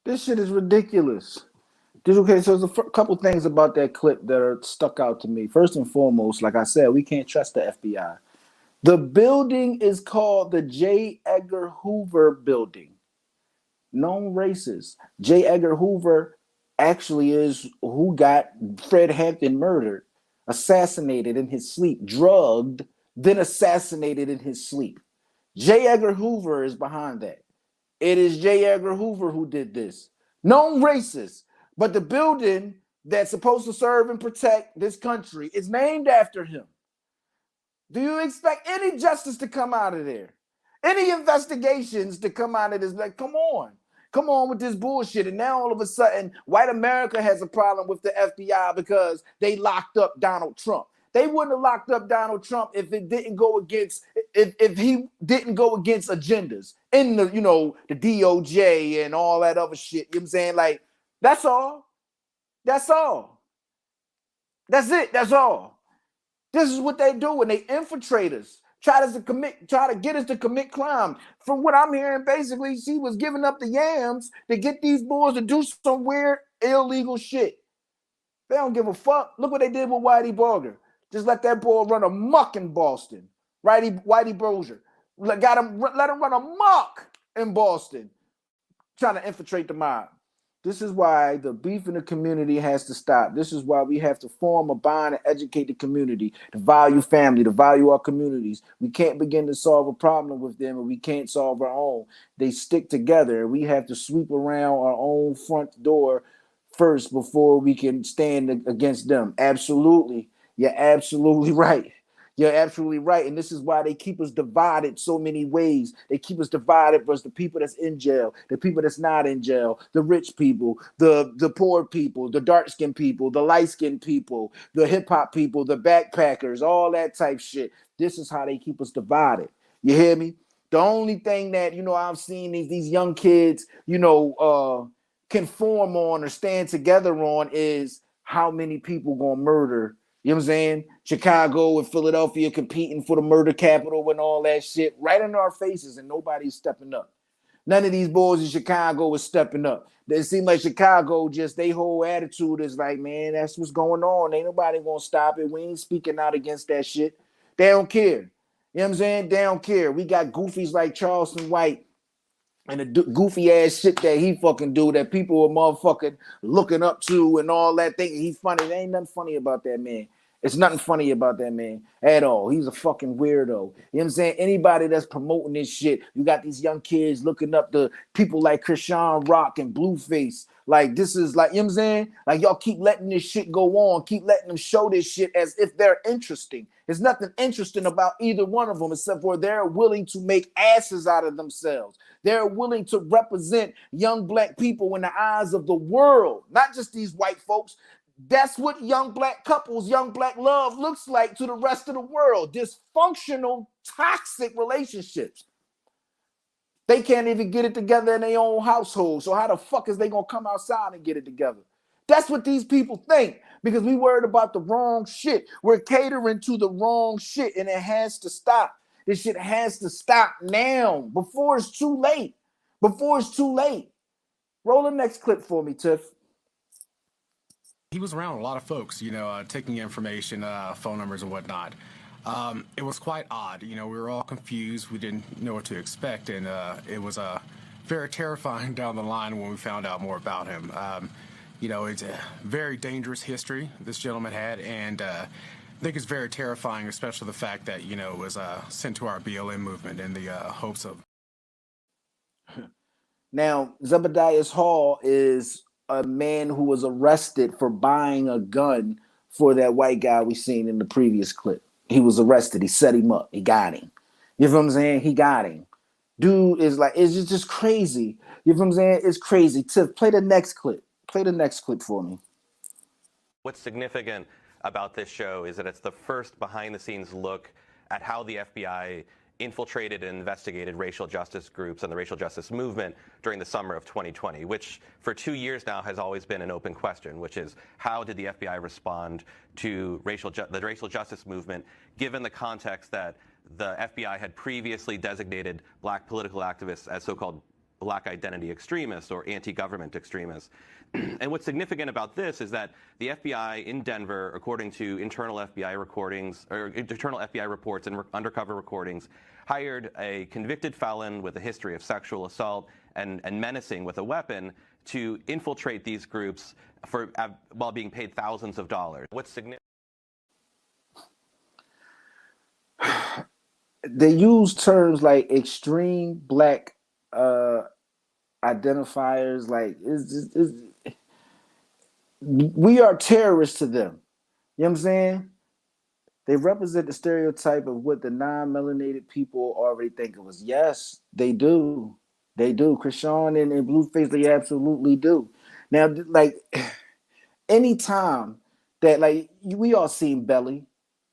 This shit is ridiculous. Okay, so there's a couple things about that clip that are stuck out to me. First and foremost, like I said, we can't trust the FBI. The building is called the J. Edgar Hoover Building. Known racist. J. Edgar Hoover actually is who got Fred Hampton murdered, assassinated in his sleep, drugged, then assassinated in his sleep. J. Edgar Hoover is behind that. It is J. Edgar Hoover who did this. Known racist. But the building that's supposed to serve and protect this country is named after him. Do you expect any justice to come out of there? Any investigations to come out of this? Like, come on with this bullshit. And now all of a sudden, white America has a problem with the FBI because they locked up Donald Trump. They wouldn't have locked up Donald Trump if it didn't go against, if he didn't go against agendas in the, the DOJ and all that other shit. You know what I'm saying? Like, that's all. That's all. That's it. That's all. This is what they do when they infiltrate us, try to get us to commit crime. From what I'm hearing, basically, she was giving up the yams to get these boys to do some weird illegal shit. They don't give a fuck. Look what they did with Whitey Bulger. Just let that boy run amok in Boston. Whitey Bulger. Let him run amok in Boston, trying to infiltrate the mob. This is why the beef in the community has to stop. This is why we have to form a bond and educate the community, to value family, to value our communities. We can't begin to solve a problem with them and we can't solve our own. They stick together. We have to sweep around our own front door first before we can stand against them. Absolutely. You're absolutely right. You're absolutely right. And this is why they keep us divided so many ways. They keep us divided versus the people that's in jail, the people that's not in jail, the rich people, the poor people, the dark-skinned people, the light-skinned people, the hip-hop people, the backpackers, all that type shit. This is how they keep us divided. You hear me? The only thing that, I've seen these young kids, can form on or stand together on is how many people gonna murder. You know what I'm saying? Chicago and Philadelphia competing for the murder capital and all that shit right in our faces, and nobody's stepping up. None of these boys in Chicago is stepping up. It seems like Chicago, just their whole attitude is like, man, that's what's going on. Ain't nobody gonna stop it. We ain't speaking out against that shit. They don't care. You know what I'm saying? They don't care. We got goofies like Charleston White and the goofy ass shit that he fucking do that people are motherfucking looking up to and all that thing. He's funny. There ain't nothing funny about that man. It's nothing funny about that man at all. He's a fucking weirdo. You know what I'm saying? Anybody that's promoting this shit, you got these young kids looking up to people like Krishan Rock and Blueface. Like, this is like, you know what I'm saying? Like, y'all keep letting this shit go on, keep letting them show this shit as if they're interesting. There's nothing interesting about either one of them except for they're willing to make asses out of themselves. They're willing to represent young black people in the eyes of the world, not just these white folks. That's what young black couples, young black love looks like to the rest of the world. Dysfunctional, toxic relationships. They can't even get it together in their own household. So how the fuck is they gonna come outside and get it together? That's what these people think because we worried about the wrong shit. We're catering to the wrong shit and it has to stop. This shit has to stop now before it's too late. Before it's too late. Roll the next clip for me, Tiff. He was around a lot of folks, you know, taking information, phone numbers and whatnot. It was quite odd. You know, we were all confused. We didn't know what to expect. And it was very terrifying down the line when we found out more about him. You know, it's a very dangerous history this gentleman had. And I think it's very terrifying, especially the fact that, you know, it was sent to our BLM movement in the hopes of. Now, Zebediah Hall is a man who was arrested for buying a gun for that white guy we seen in the previous clip. He was arrested. He set him up. He got him. You know what I'm saying? He got him. Dude is like, it's just crazy. You know what I'm saying? It's crazy. Tiff, play the next clip. Play the next clip for me. What's significant about this show is that it's the first behind-the-scenes look at how the FBI infiltrated and investigated racial justice groups and the racial justice movement during the summer of 2020, which for 2 years now has always been an open question, which is how did the FBI respond to the racial justice movement, given the context that the FBI had previously designated black political activists as so-called black identity extremists or anti-government extremists. And what's significant about this is that the FBI in Denver, according to internal FBI recordings or internal FBI reports and undercover recordings, hired a convicted felon with a history of sexual assault and menacing with a weapon to infiltrate these groups while being paid thousands of dollars. What's significant? They use terms like extreme black identifiers. Like, we are terrorists to them. You know what I'm saying? They represent the stereotype of what the non-melanated people already think of us. Yes, they do. They do. Krishan and Blueface, they absolutely do. Now, like, anytime that, like, we all seen Belly.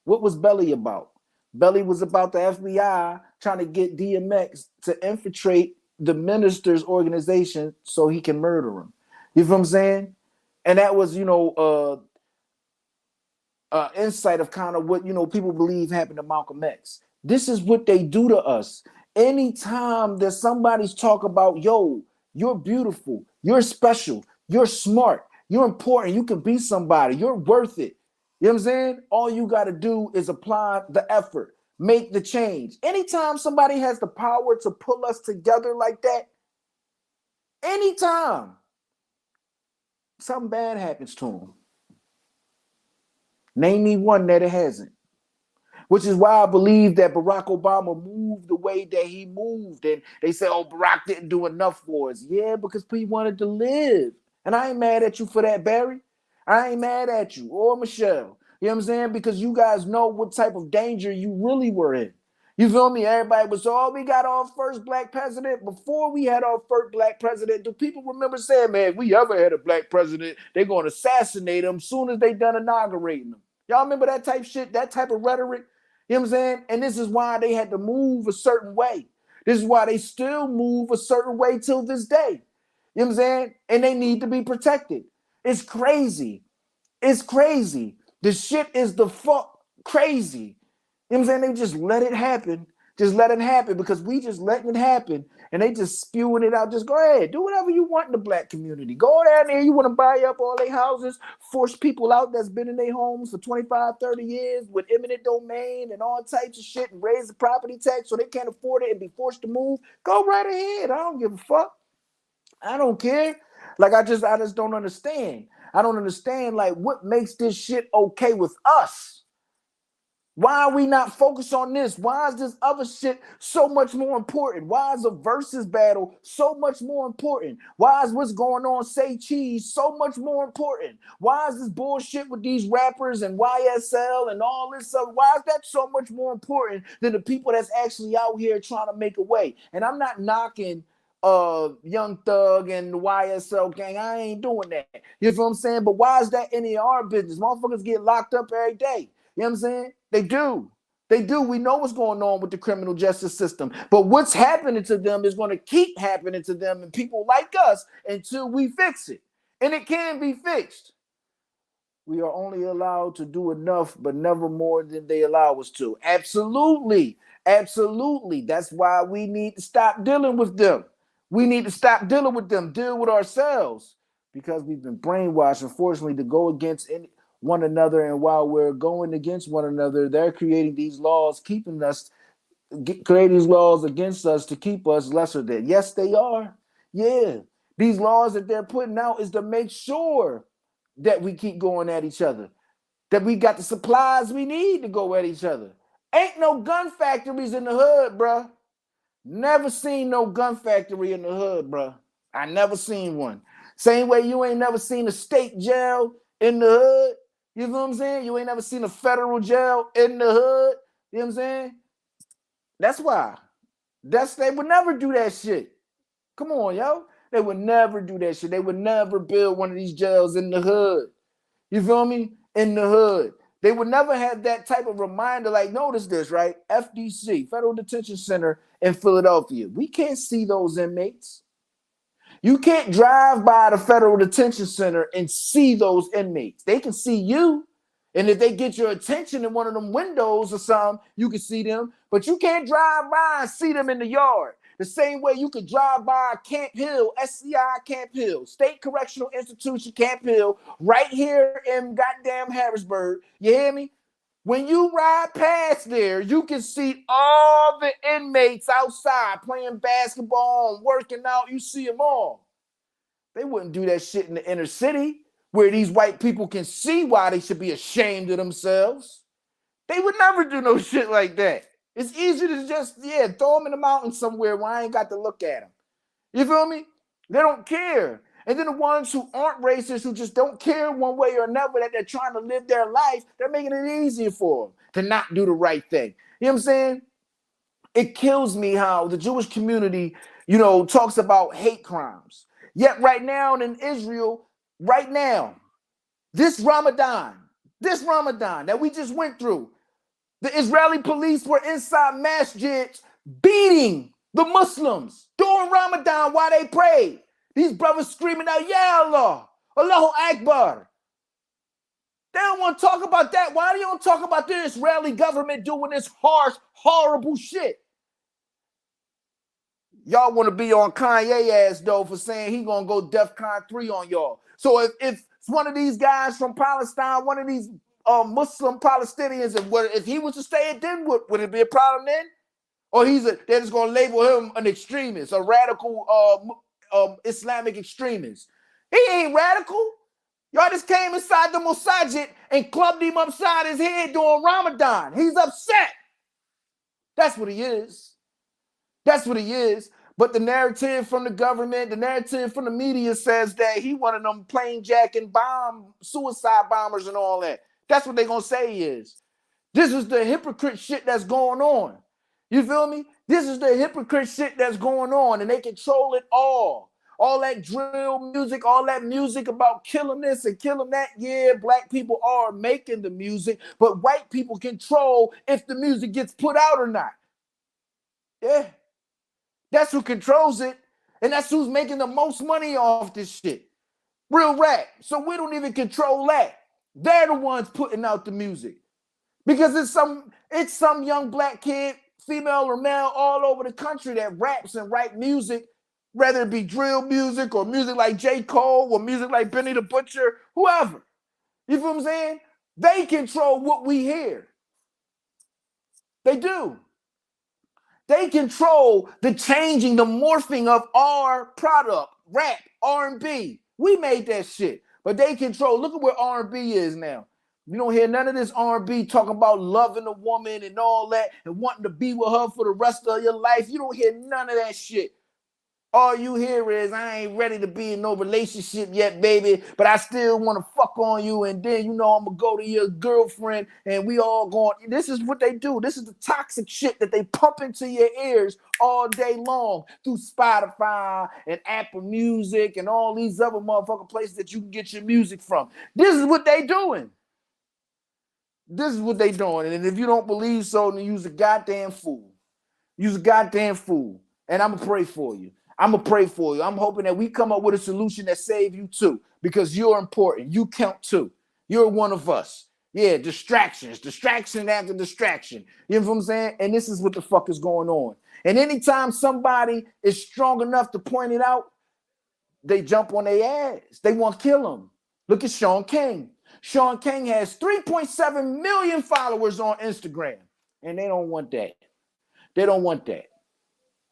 What was Belly about? Belly was about the FBI trying to get DMX to infiltrate the minister's organization so he can murder him. You know what I'm saying? And that was, you know, insight of kind of what, you know, people believe happened to Malcolm X. This is what they do to us. Anytime that somebody's talk about, yo, you're beautiful, you're special, you're smart, you're important, you can be somebody, you're worth it. You know what I'm saying? All you got to do is apply the effort, make the change. Anytime somebody has the power to pull us together like that, anytime something bad happens to them. Name me one that it hasn't. Which is why I believe that Barack Obama moved the way that he moved. And they say, oh, Barack didn't do enough for us. Yeah, because people wanted to live. And I ain't mad at you for that, Barry. I ain't mad at you or Michelle. You know what I'm saying? Because you guys know what type of danger you really were in. You feel me? Everybody was, oh, we got our first black president. Before we had our first black president, do people remember saying, man, if we ever had a black president, they're going to assassinate him soon as they done inaugurating him? Y'all remember that type shit, that type of rhetoric? You know what I'm saying? And this is why they had to move a certain way. This is why they still move a certain way till this day. You know what I'm saying? And they need to be protected. It's crazy. It's crazy. The shit is the fuck crazy. You know what I'm saying? They just let it happen Just let it happen because we just letting it happen and they just spewing it out. Just go ahead, do whatever you want in the black community. Go down there, you want to buy up all their houses, force people out that's been in their homes for 25, 30 years with eminent domain and all types of shit and raise the property tax so they can't afford it and be forced to move. Go right ahead. I don't give a fuck. I don't care. Like I just don't understand. I don't understand like what makes this shit okay with us. Why are we not focused on this? Why is this other shit so much more important? Why is a versus battle so much more important? Why is what's going on, Say Cheese, so much more important? Why is this bullshit with these rappers and YSL and all this stuff? Why is that so much more important than the people that's actually out here trying to make a way? And I'm not knocking Young Thug and the YSL gang. I ain't doing that. You know what I'm saying? But why is that any of our business? Motherfuckers get locked up every day. You know what I'm saying? They do. They do. We know what's going on with the criminal justice system. But what's happening to them is going to keep happening to them and people like us until we fix it. And it can be fixed. We are only allowed to do enough, but never more than they allow us to. Absolutely. Absolutely. That's why we need to stop dealing with them. We need to stop dealing with them, deal with ourselves, because we've been brainwashed, unfortunately, to go against one another. And while we're going against one another, they're creating these laws, creating these laws against us to keep us lesser than. Yes, they are. Yeah. These laws that they're putting out is to make sure that we keep going at each other, that we got the supplies we need to go at each other. Ain't no gun factories in the hood, bruh. Never seen no gun factory in the hood, bruh. I never seen one. Same way you ain't never seen a state jail in the hood. You know what I'm saying? You ain't never seen a federal jail in the hood. You know what I'm saying? That's why. They would never do that shit. Come on, yo. They would never do that shit. They would never build one of these jails in the hood. You feel me? In the hood. They would never have that type of reminder. Like, notice this, right? FDC, Federal Detention Center in Philadelphia. We can't see those inmates. You can't drive by the Federal Detention Center and see those inmates. They can see you. And if they get your attention in one of them windows or something, you can see them. But you can't drive by and see them in the yard. The same way you could drive by Camp Hill, SCI Camp Hill, State Correctional Institution Camp Hill, right here in goddamn Harrisburg. You hear me? When you ride past there, you can see all the inmates outside playing basketball, working out. You see them all. They wouldn't do that shit in the inner city where these white people can see why they should be ashamed of themselves. They would never do no shit like that. It's easy to just, throw them in the mountains somewhere where I ain't got to look at them. You feel me? They don't care. And then the ones who aren't racist, who just don't care one way or another, that they're trying to live their life, they're making it easier for them to not do the right thing. You know what I'm saying? It kills me how the Jewish community, talks about hate crimes. Yet right now in Israel, this Ramadan that we just went through, the Israeli police were inside masjids beating the Muslims during Ramadan while they prayed. These brothers screaming out, Ya Allah, Allahu Akbar. They don't want to talk about that. Why do you don't talk about the Israeli government doing this harsh, horrible shit? Y'all want to be on Kanye ass, though, for saying he going to go DEFCON 3 on y'all. So if one of these guys from Palestine, one of these Muslim Palestinians, if he was to say it, then would it be a problem then? Or they're just going to label him an extremist, a radical Islamic extremist. He ain't radical. Y'all just came inside the Mosajid and clubbed him upside his head during Ramadan. He's upset. That's what he is. That's what he is. But the narrative from the government, the narrative from the media says that he one of them plane jacking suicide bombers and all that. That's what they're going to say he is. This is the hypocrite shit that's going on. You feel me? This is the hypocrite shit that's going on, and they control it all. All that drill music, all that music about killing this and killing that. Yeah, black people are making the music, but white people control if the music gets put out or not. Yeah. That's who controls it, and that's who's making the most money off this shit. Real rap. So we don't even control that. They're the ones putting out the music. Because it's some young black kid female or male, all over the country that raps and write music, whether it be drill music or music like J. Cole or music like Benny the Butcher, whoever. You feel what I'm saying? They control what we hear. They do. They control the changing, the morphing of our product, rap, R&B. We made that shit, but they control. Look at where R&B is now. You don't hear none of this R&B talking about loving a woman and all that and wanting to be with her for the rest of your life. You don't hear none of that shit. All you hear is, I ain't ready to be in no relationship yet, baby, but I still want to fuck on you. And then, you know, I'm going to go to your girlfriend and we all going. This is what they do. This is the toxic shit that they pump into your ears all day long through Spotify and Apple Music and all these other motherfucking places that you can get your music from. This is what they doing. This is what they doing. And if you don't believe so, then you's a goddamn fool. You's a goddamn fool. And I'm going to pray for you. I'm going to pray for you. I'm hoping that we come up with a solution that save you too, because you're important. You count too. You're one of us. Yeah, distractions, distraction after distraction. You know what I'm saying? And this is what the fuck is going on. And anytime somebody is strong enough to point it out, they jump on their ass. They want to kill them. Look at Sean King. Sean King has 3.7 million followers on Instagram, and they don't want that. They don't want that.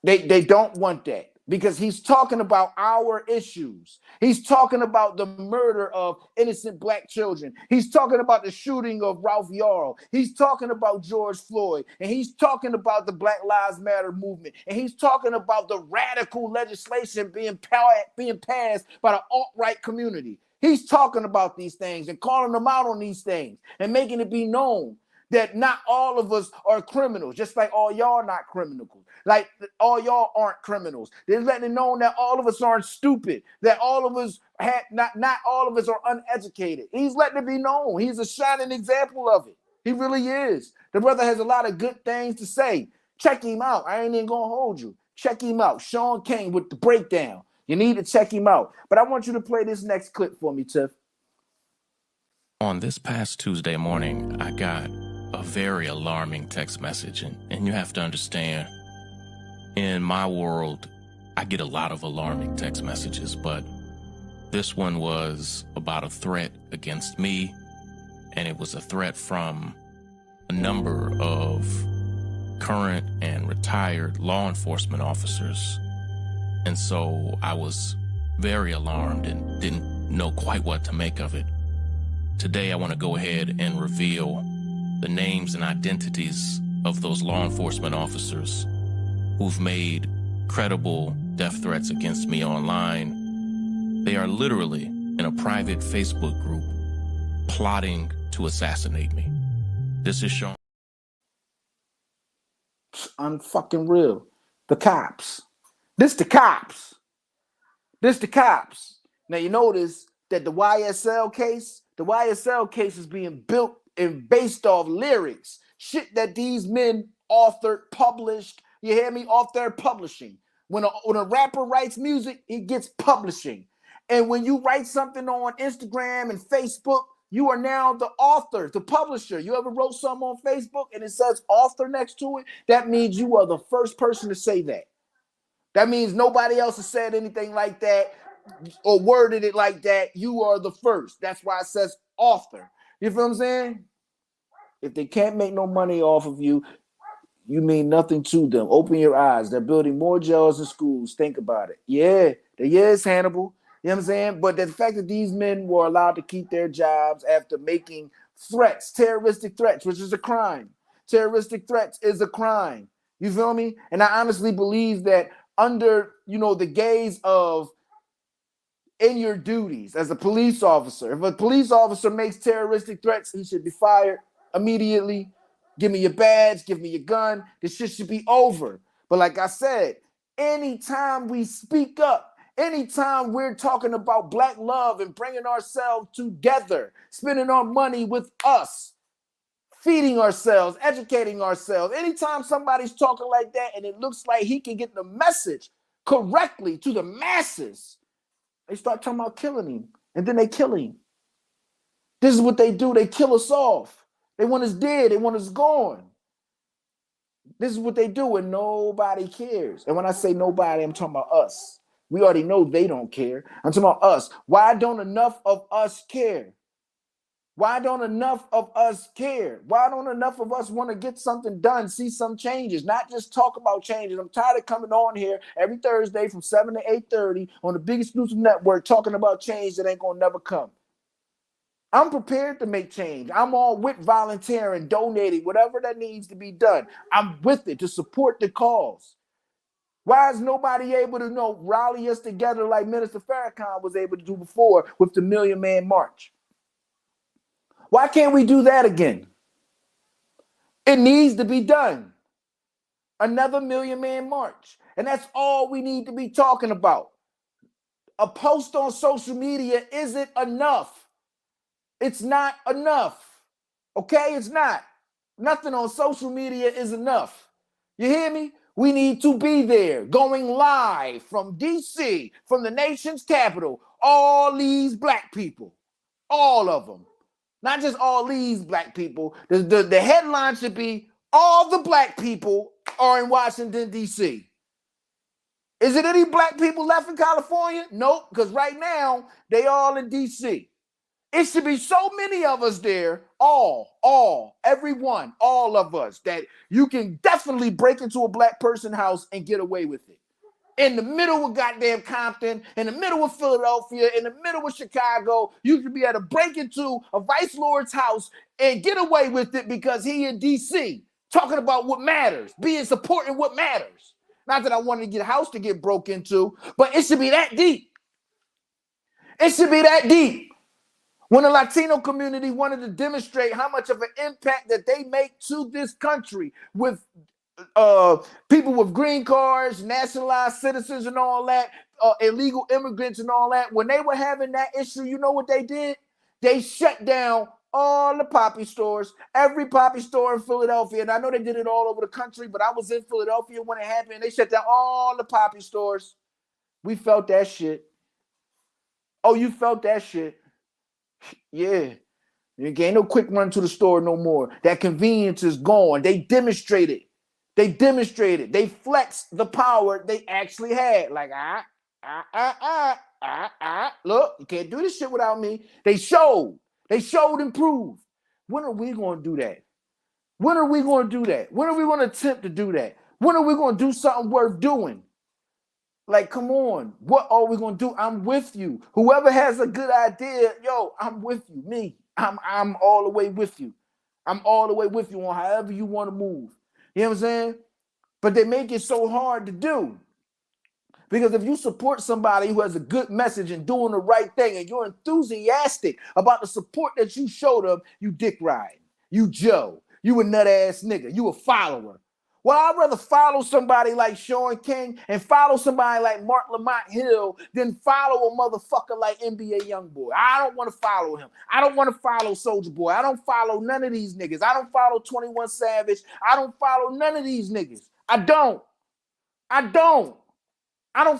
They don't want that. Because he's talking about our issues. He's talking about the murder of innocent black children. He's talking about the shooting of Ralph Yarl. He's talking about George Floyd. And he's talking about the Black Lives Matter movement. And he's talking about the radical legislation being passed by the alt-right community. He's talking about these things and calling them out on these things and making it be known that not all of us are criminals, just like all y'all not criminals. Like all y'all aren't criminals. They're letting it known that all of us aren't stupid, that all of us not all of us are uneducated. He's letting it be known. He's a shining example of it. He really is. The brother has a lot of good things to say. Check him out. I ain't even gonna hold you. Check him out. Sean King with the breakdown. You need to check him out. But I want you to play this next clip for me, Tiff. On this past Tuesday morning, I got a very alarming text message, and you have to understand, in my world, I get a lot of alarming text messages, but this one was about a threat against me, and it was a threat from a number of current and retired law enforcement officers. And so I was very alarmed and didn't know quite what to make of it. Today, I want to go ahead and reveal the names and identities of those law enforcement officers who've made credible death threats against me online. They are literally in a private Facebook group plotting to assassinate me. This is Sean. It's unfucking real. The cops. This the cops. This the cops. Now you notice that the YSL case is being built and based off lyrics. Shit that these men authored, published. You hear me? Off their publishing. When a rapper writes music, it gets publishing. And when you write something on Instagram and Facebook, you are now the author, the publisher. You ever wrote something on Facebook and it says author next to it? That means you are the first person to say that. That means nobody else has said anything like that or worded it like that. You are the first. That's why it says author. You feel what I'm saying? If they can't make no money off of you, you mean nothing to them. Open your eyes. They're building more jails and schools. Think about it. Yeah, it's Hannibal. You know what I'm saying? But the fact that these men were allowed to keep their jobs after making threats, terroristic threats, which is a crime. Terroristic threats is a crime. You feel me? And I honestly believe that under, the gaze of in your duties as a police officer, if a police officer makes terroristic threats, he should be fired immediately. Give me your badge, give me your gun. This shit should be over. But like I said, anytime we speak up, anytime we're talking about black love and bringing ourselves together, spending our money with us, feeding ourselves, educating ourselves, anytime somebody's talking like that and it looks like he can get the message correctly to the masses, they start talking about killing him, and then they kill him. This is what they do. They kill us off. They want us dead. They want us gone. This is what they do, and nobody cares. And when I say nobody, I'm talking about us. We already know they don't care. I'm talking about us. Why don't enough of us care? Why don't enough of us care? Why don't enough of us want to get something done, see some changes, not just talk about changes? I'm tired of coming on here every Thursday from 7 to 8:30 on the big exclusive network talking about change that ain't going to never come. I'm prepared to make change. I'm all with volunteering, donating, whatever that needs to be done. I'm with it to support the cause. Why is nobody able to rally us together like Minister Farrakhan was able to do before with the Million Man March? Why can't we do that again? It needs to be done. Another Million Man March. And that's all we need to be talking about. A post on social media isn't enough. It's not enough. Okay? It's not. Nothing on social media is enough. You hear me? We need to be there, going live from DC, from the nation's capital. All these black people, all of them. Not just all these black people. The headline should be, all the black people are in Washington, D.C. Is it any black people left in California? Nope, because right now, they all in D.C. It should be so many of us there, everyone, all of us, that you can definitely break into a black person house and get away with it. In the middle of goddamn Compton, in the middle of Philadelphia, in the middle of Chicago, you should be able to break into a vice lord's house and get away with it because he in D.C. talking about what matters, supporting what matters. Not that I wanted to get a house to get broke into, but it should be that deep. It should be that deep. When the Latino community wanted to demonstrate how much of an impact that they make to this country with people with green cards, nationalized citizens and all that, illegal immigrants and all that, when they were having that issue, you know what they did? They shut down all the poppy stores, every poppy store in Philadelphia. And I know they did it all over the country, but I was in Philadelphia when it happened. They shut down all the poppy stores. We felt that shit. Oh, you felt that shit? Yeah. You ain't no quick run to the store no more. That convenience is gone. They demonstrated. They flexed the power they actually had. Like, look, you can't do this shit without me. They showed and proved. When are we going to do that? When are we going to do that? When are we going to attempt to do that? When are we going to do something worth doing? Like, come on. What are we going to do? I'm with you. Whoever has a good idea, I'm with you. Me, I'm all the way with you. I'm all the way with you on however you want to move. You know what I'm saying? But they make it so hard to do. Because if you support somebody who has a good message and doing the right thing and you're enthusiastic about the support that you show them, you dick riding. You Joe. You a nut ass nigga. You a follower. Well, I'd rather follow somebody like Sean King and follow somebody like Mark Lamont Hill than follow a motherfucker like NBA Youngboy. I don't want to follow him. I don't want to follow Soulja Boy. I don't follow none of these niggas. I don't follow 21 Savage. I don't follow none of these niggas. I don't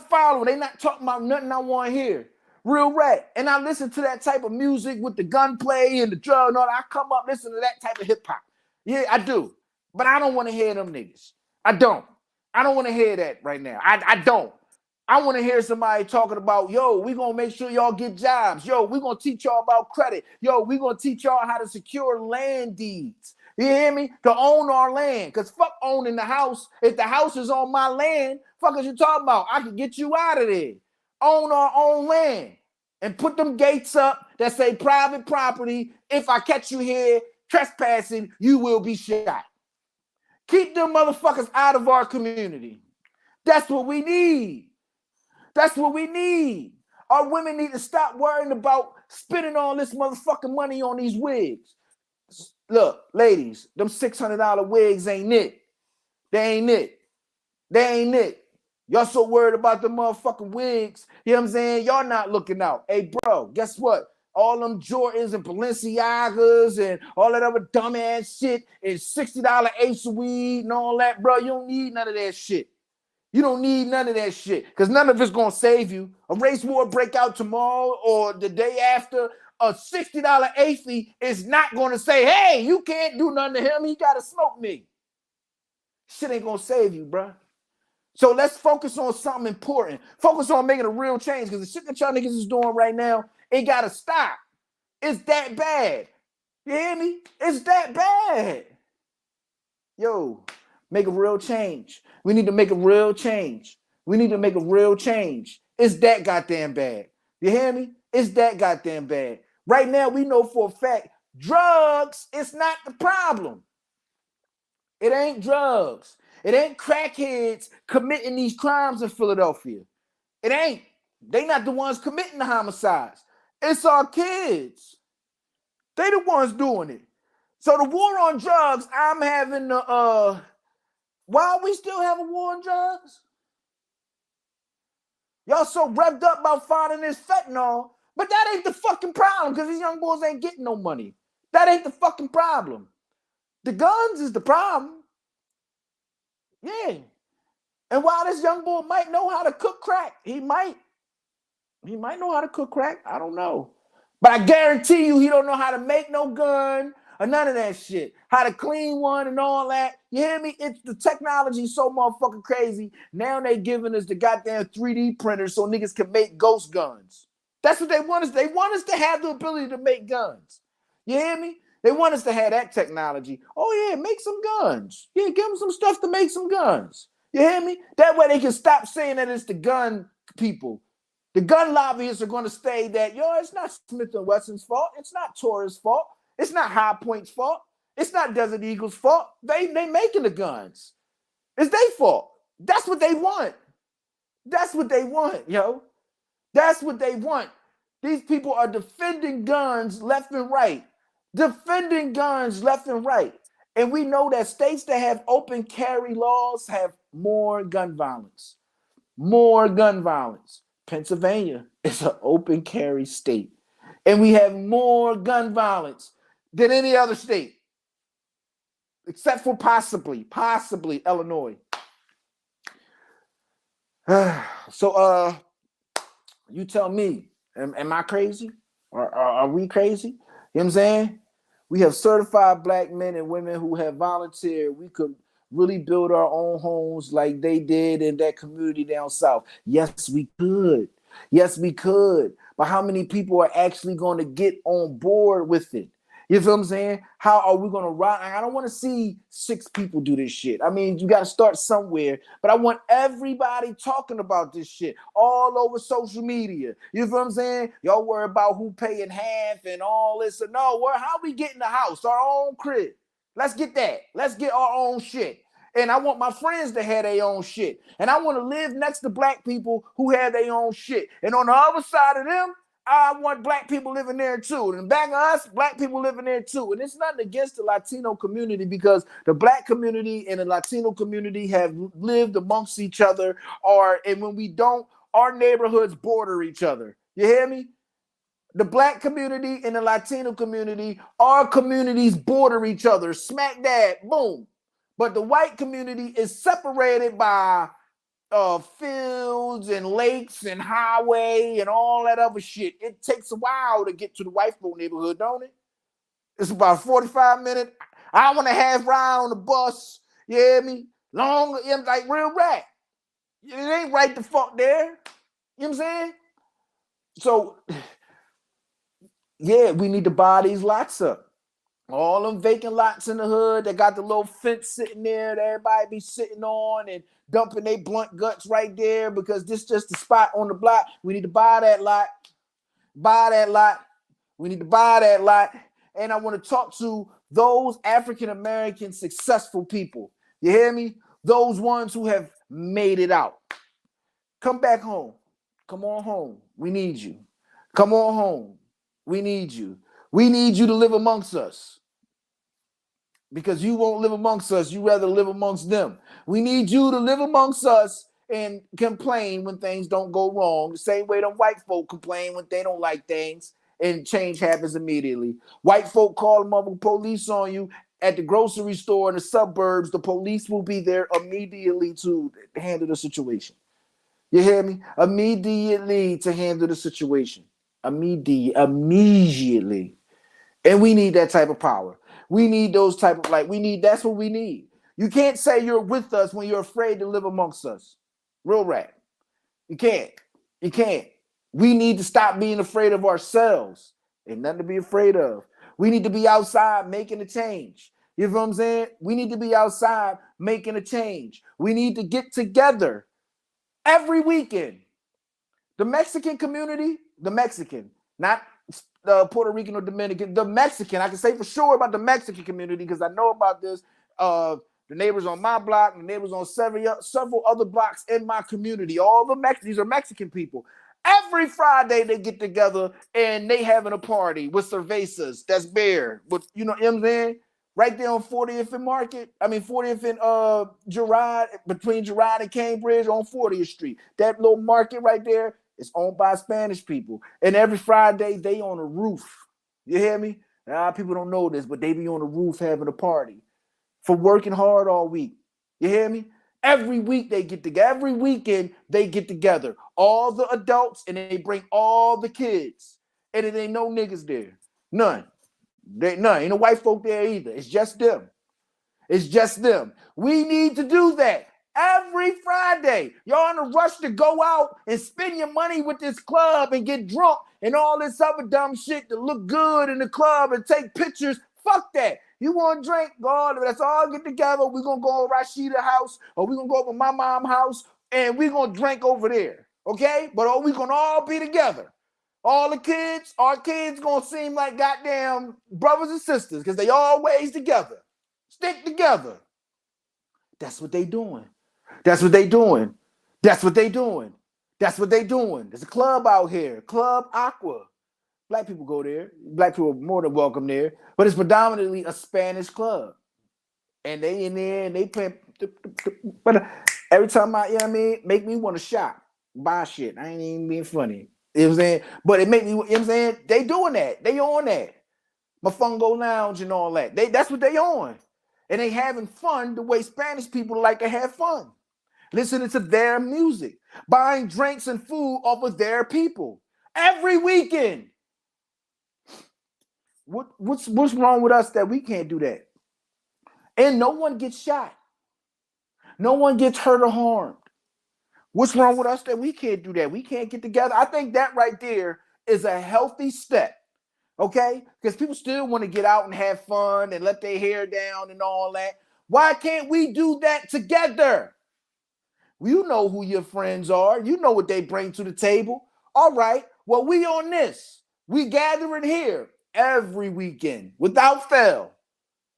follow. They not talking about nothing I want to hear. Real rap. And I listen to that type of music with the gunplay and the drug and all that. I come up listen to that type of hip hop. Yeah, I do. But I don't want to hear them niggas. I don't want to hear that right now. I don't. I want to hear somebody talking about, we going to make sure y'all get jobs. We going to teach y'all about credit. We going to teach y'all how to secure land deeds. You hear me? To own our land. Because fuck owning the house. If the house is on my land, fuck is you talking about? I can get you out of there. Own our own land. And put them gates up that say private property. If I catch you here trespassing, you will be shot. Keep them motherfuckers out of our community. That's what we need. Our women need to stop worrying about spending all this motherfucking money on these wigs. Look, ladies, them $600 wigs ain't it. They ain't it. Y'all so worried about the motherfucking wigs. You know what I'm saying? Y'all not looking out. Hey, bro, guess what? All them Jordans and Balenciagas and all that other dumbass shit and $60 ace of weed and all that, bro. You don't need none of that shit. Because none of it's going to save you. A race war break out tomorrow or the day after. A $60 AFI is not going to say, hey, you can't do nothing to him. He got to smoke me. Shit ain't gonna save you, bro. So let's focus on something important. Focus on making a real change, because the shit that y'all niggas is doing right now, it gotta stop. It's that bad. You hear me? It's that bad. Yo, make a real change. We need to make a real change. We need to make a real change. It's that goddamn bad. You hear me? It's that goddamn bad. Right now, we know for a fact, drugs is not the problem. It ain't drugs. It ain't crackheads committing these crimes in Philadelphia. It ain't. They not the ones committing the homicides. It's our kids. They the ones doing it. So the war on drugs, I'm having the why we still have a war on drugs? Y'all so revved up about finding this fentanyl, but that ain't the fucking problem, because these young boys ain't getting no money. That ain't the fucking problem. The guns is the problem. Yeah. And while this young boy might know how to cook crack, he might know how to cook crack. I don't know. But I guarantee you he don't know how to make no gun or none of that shit. How to clean one and all that. You hear me? It's the technology so motherfucking crazy. Now they giving us the goddamn 3D printers so niggas can make ghost guns. That's what they want us. They want us to have the ability to make guns. You hear me? They want us to have that technology. Oh yeah, make some guns. Yeah, give them some stuff to make some guns. You hear me? That way they can stop saying that it's the gun people. The gun lobbyists are going to say that, it's not Smith & Wesson's fault. It's not Taurus' fault. It's not High Point's fault. It's not Desert Eagle's fault. They making the guns. It's their fault. That's what they want. That's what they want, yo. That's what they want. These people are defending guns left and right. Defending guns left and right. And we know that states that have open carry laws have more gun violence. More gun violence. Pennsylvania is an open carry state. And we have more gun violence than any other state. Except for possibly Illinois. So you tell me, am I crazy? Or are we crazy? You know what I'm saying? We have certified black men and women who have volunteered. We could really build our own homes like they did in that community down south. Yes, we could. Yes, we could. But how many people are actually going to get on board with it? You feel what I'm saying? How are we going to ride? I don't want to see 6 people do this shit. I mean, you got to start somewhere. But I want everybody talking about this shit all over social media. You feel what I'm saying? Y'all worry about who paying half and all this. No, how we getting the house? Our own crib. Let's get that. Let's get our own shit. And I want my friends to have their own shit. And I want to live next to black people who have their own shit. And on the other side of them, I want black people living there too. And back of us, black people living there too. And it's nothing against the Latino community, because the black community and the Latino community have lived amongst each other. And when we don't, our neighborhoods border each other. You hear me? The black community and the Latino community, our communities border each other. Smack dab, boom. But the white community is separated by fields and lakes and highway and all that other shit. It takes a while to get to the white folk neighborhood, don't it? It's about 45 minutes. I want to half ride on the bus. You hear me? Long, like real rap. It ain't right the fuck there. You know what I'm saying? So, yeah, we need to buy these lots up. All them vacant lots in the hood that got the little fence sitting there that everybody be sitting on and dumping their blunt guts right there, because this just the spot on the block. We need to buy that lot. Buy that lot. We need to buy that lot. And I want to talk to those African-American successful people. You hear me? Those ones who have made it out. Come back home. Come on home. We need you. Come on home. We need you. We need you to live amongst us, because you won't live amongst us. You rather live amongst them. We need you to live amongst us and complain when things don't go wrong. The same way them white folk complain when they don't like things, and change happens immediately. White folk call the mother police on you at the grocery store in the suburbs. The police will be there immediately to handle the situation. You hear me? Immediately to handle the situation. Immediately. And we need that type of power. We need those type of, that's what we need. You can't say you're with us when you're afraid to live amongst us. Real rap. You can't. You can't. We need to stop being afraid of ourselves. Ain't nothing to be afraid of. We need to be outside making a change. You know what I'm saying? We need to be outside making a change. We need to get together every weekend. The Mexican community, the Mexican, not Puerto Rican or Dominican, the Mexican. I can say for sure about the Mexican community because I know about this. The neighbors on my block, the neighbors on several other blocks in my community. All the these are Mexican people. Every Friday they get together and they having a party with cervezas. That's beer. But you know what I'm saying? Right there on 40th and Market. I mean 40th and Girard, between Girard and Cambridge on 40th Street. That little market right there is owned by Spanish people. And every Friday they on a roof. You hear me? People don't know this, but they be on the roof having a party for working hard all week. You hear me? Every week they get together. Every weekend they get together. All the adults and they bring all the kids. And it ain't no niggas there. None. None. Ain't no white folk there either. It's just them. It's just them. We need to do that every Friday. Y'all in a rush to go out and spend your money with this club and get drunk and all this other dumb shit to look good in the club and take pictures. Fuck that. You want to drink? God, let's all get together. We're going to go to Rashida's house or we're going to go over to my mom's house and we're going to drink over there. Okay? But we're going to all be together. All the kids, our kids going to seem like goddamn brothers and sisters because they always together. Stick together. That's what they doing. That's what they doing. That's what they doing. That's what they doing. There's a club out here, Club Aqua. Black people go there. Black people are more than welcome there. But it's predominantly a Spanish club. And they in there and they play. But every time you know what I mean, make me want to shop, buy shit. I ain't even being funny. You know what I'm saying? But it make me, you know what I'm saying? They doing that. They on that. Mofongo Lounge and all that. That's what they on. And they having fun the way Spanish people like to have fun. Listening to their music. Buying drinks and food off of their people. Every weekend. What's wrong with us that we can't do that? And no one gets shot. No one gets hurt or harmed. What's wrong with us that we can't do that? We can't get together. I think that right there is a healthy step. Okay? Because people still want to get out and have fun and let their hair down and all that. Why can't we do that together? You know who your friends are. You know what they bring to the table. All right. Well, we on this. We gathering here every weekend without fail.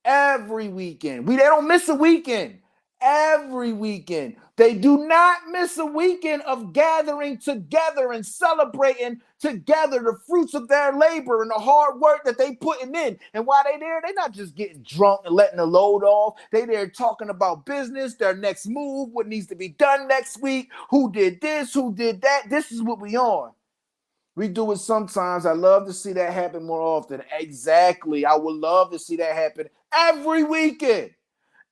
Every weekend. They don't miss a weekend. Every weekend. They do not miss a weekend of gathering together and celebrating together the fruits of their labor and the hard work that they putting in. And while they there, they're not just getting drunk and letting the load off. They there talking about business, their next move, what needs to be done next week, who did this, who did that. This is what we on. We do it sometimes. I love to see that happen more often. Exactly. I would love to see that happen every weekend.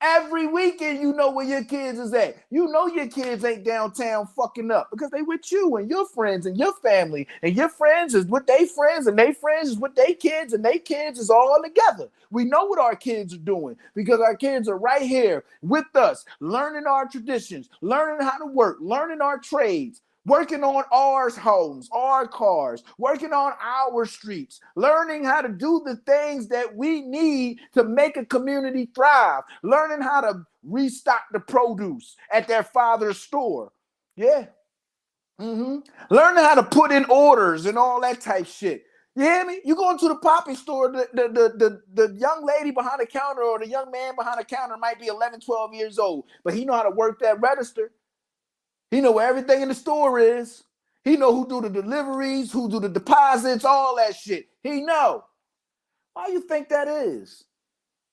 Every weekend, you know where your kids is at. You know your kids ain't downtown fucking up because they with you and your friends and your family. And your friends is with their friends and their friends is with their kids and their kids is all together. We know what our kids are doing because our kids are right here with us, learning our traditions, learning how to work, learning our trades. Working on our homes, our cars, working on our streets, learning how to do the things that we need to make a community thrive, learning how to restock the produce at their father's store. Yeah. Learning how to put in orders and all that type shit. You hear me? You go into the poppy store, the young lady behind the counter or the young man behind the counter might be 11, 12 years old, but he know how to work that register. He know where everything in the store is. He know who do the deliveries, who do the deposits, all that shit. He know. Why you think that is?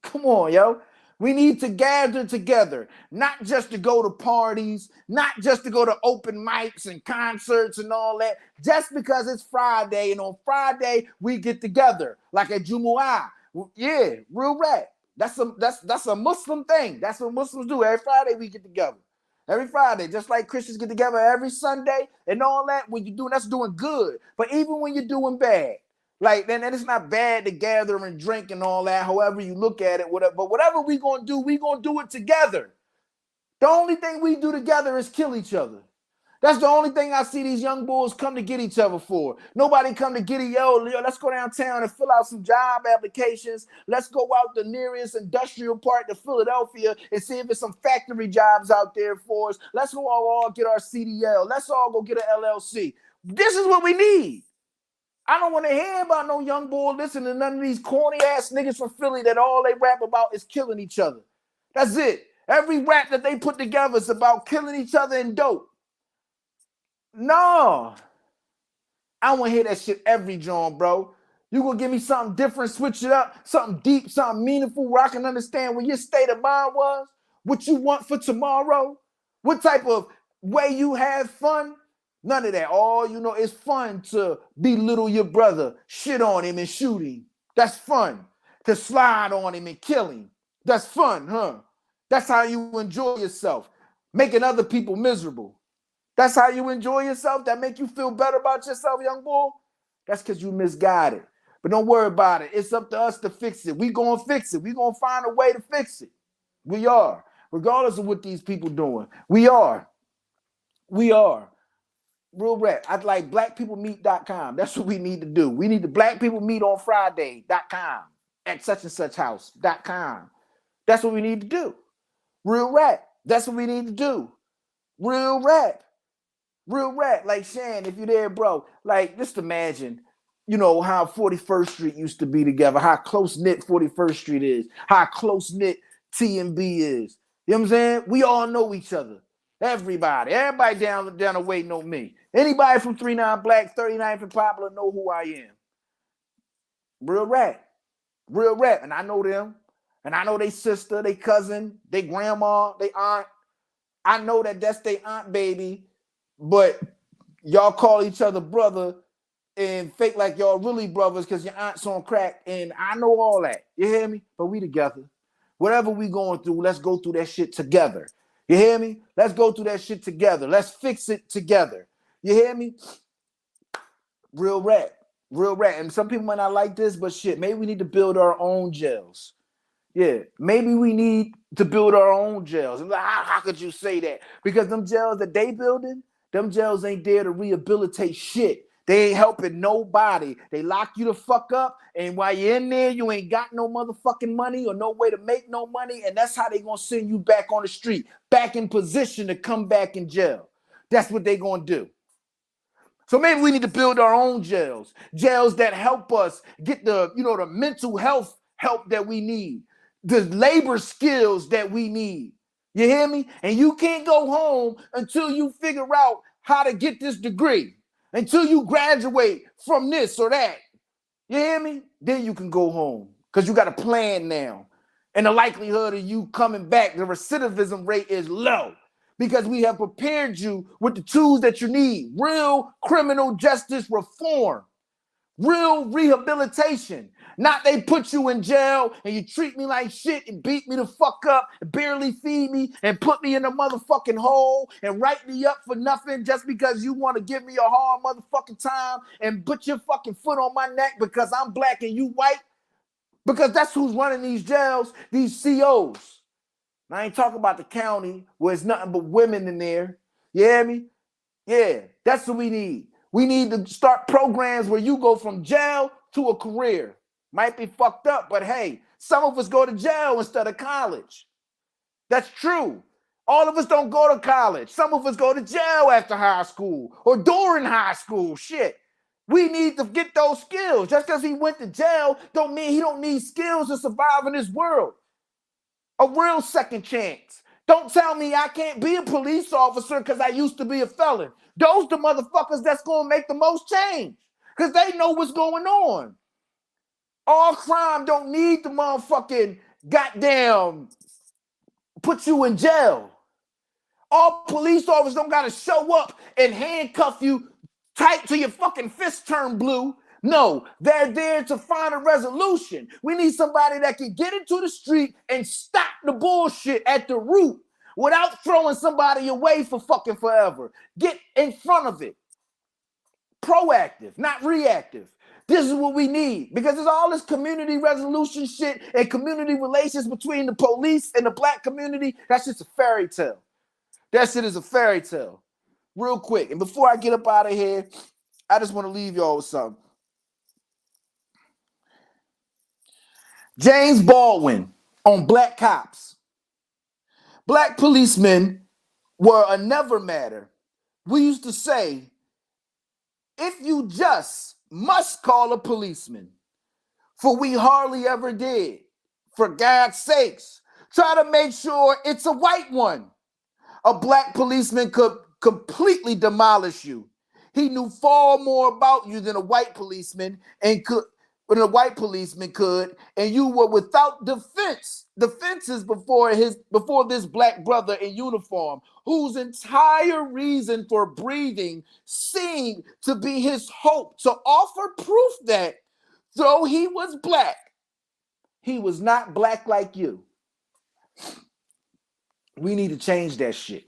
Come on, yo. We need to gather together, not just to go to parties, not just to go to open mics and concerts and all that, just because it's Friday and on Friday we get together, like at Jumu'ah. Yeah, real rap. That's a Muslim thing. That's what Muslims do. Every Friday we get together. Every Friday, just like Christians get together every Sunday and all that, when you're doing, that's doing good. But even when you're doing bad, Like, then it's not bad to gather and drink and all that, however you look at it, whatever. But whatever we gonna do it together. The only thing we do together is kill each other. That's the only thing I see these young boys come to get each other for. Nobody come to get yo, let's go downtown and fill out some job applications. Let's go out the nearest industrial park to Philadelphia and see if there's some factory jobs out there for us. Let's go all get our CDL. Let's all go get an LLC. This is what we need. I don't want to hear about no young boy listening to none of these corny ass niggas from Philly that all they rap about is killing each other. That's it. Every rap that they put together is about killing each other and dope. No. I want to hear that shit every joint, bro. You gonna give me something different, switch it up, something deep, something meaningful where I can understand what your state of mind was, what you want for tomorrow, what type of way you have fun. None of that. All you know, it's fun to belittle your brother, shit on him and shoot him. That's fun. To slide on him and kill him. That's fun, huh? That's how you enjoy yourself. Making other people miserable. That's how you enjoy yourself? That make you feel better about yourself, young boy? That's because you misguided. But don't worry about it. It's up to us to fix it. We gonna fix it. We gonna find a way to fix it. We are. Regardless of what these people doing. We are. We are. Real rap. I'd like blackpeoplemeet.com. That's what we need to do. We need to blackpeoplemeetonfriday.com at such and such house.com. That's what we need to do. Real rap. That's what we need to do. Real rap. Real rap. Like Shan, if you're there, bro, like just imagine, you know, how 41st Street used to be together, how close-knit 41st Street is, how close-knit TMB is. You know what I'm saying? We all know each other. Everybody down the way know me. Anybody from 39 Black, 39 from Popular know who I am. Real rap. Real rap. And I know them. And I know they sister, they cousin, they grandma, they aunt. I know that that's their aunt, baby. But y'all call each other brother and fake like y'all really brothers because your aunt's on crack. And I know all that. You hear me? But we together. Whatever we going through, let's go through that shit together. You hear me? Let's go through that shit together. Let's fix it together. You hear me? Real rap. Real rap. And some people might not like this, but shit, maybe we need to build our own jails. Yeah, maybe we need to build our own jails. And how could you say that? Because them jails that they building, them jails ain't there to rehabilitate shit. They ain't helping nobody. They lock you the fuck up, and while you're in there, you ain't got no motherfucking money or no way to make no money, and that's how they gonna send you back on the street, back in position to come back in jail. That's what they gonna do. So maybe we need to build our own jails, jails that help us get the, you know, the mental health help that we need, the labor skills that we need. You hear me? And you can't go home until you figure out how to get this degree. Until you graduate from this or that. You hear me? Then you can go home because you got a plan now. And the likelihood of you coming back, the recidivism rate is low because we have prepared you with the tools that you need. Real criminal justice reform. Real rehabilitation. Not they put you in jail and you treat me like shit and beat me the fuck up and barely feed me and put me in a motherfucking hole and write me up for nothing just because you want to give me a hard motherfucking time and put your fucking foot on my neck because I'm black and you white. Because that's who's running these jails, these COs. And I ain't talking about the county where it's nothing but women in there. You hear me? Yeah, that's what we need. We need to start programs where you go from jail to a career. Might be fucked up, but hey, some of us go to jail instead of college. That's true. All of us don't go to college. Some of us go to jail after high school or during high school. Shit. We need to get those skills. Just because he went to jail don't mean he don't need skills to survive in this world. A real second chance. Don't tell me I can't be a police officer because I used to be a felon. Those the motherfuckers that's going to make the most change because they know what's going on. All crime don't need the motherfucking goddamn put you in jail. All police officers don't got to show up and handcuff you tight till your fucking fist turn blue. No, they're there to find a resolution. We need somebody that can get into the street and stop the bullshit at the root without throwing somebody away for fucking forever. Get in front of it. Proactive, not reactive. This is what we need, because there's all this community resolution shit and community relations between the police and the black community. That's just a fairy tale. That shit is a fairy tale. Real quick. And before I get up out of here, I just want to leave y'all with something. James Baldwin on Black Cops. Black policemen were a never matter. We used to say, if you just must call a policeman, for we hardly ever did. For God's sakes, try to make sure it's a white one. A black policeman could completely demolish you. He knew far more about you than a white policeman could, and you were without defenses before this black brother in uniform, whose entire reason for breathing seemed to be his hope to offer proof that though he was black, he was not black like you. We need to change that shit.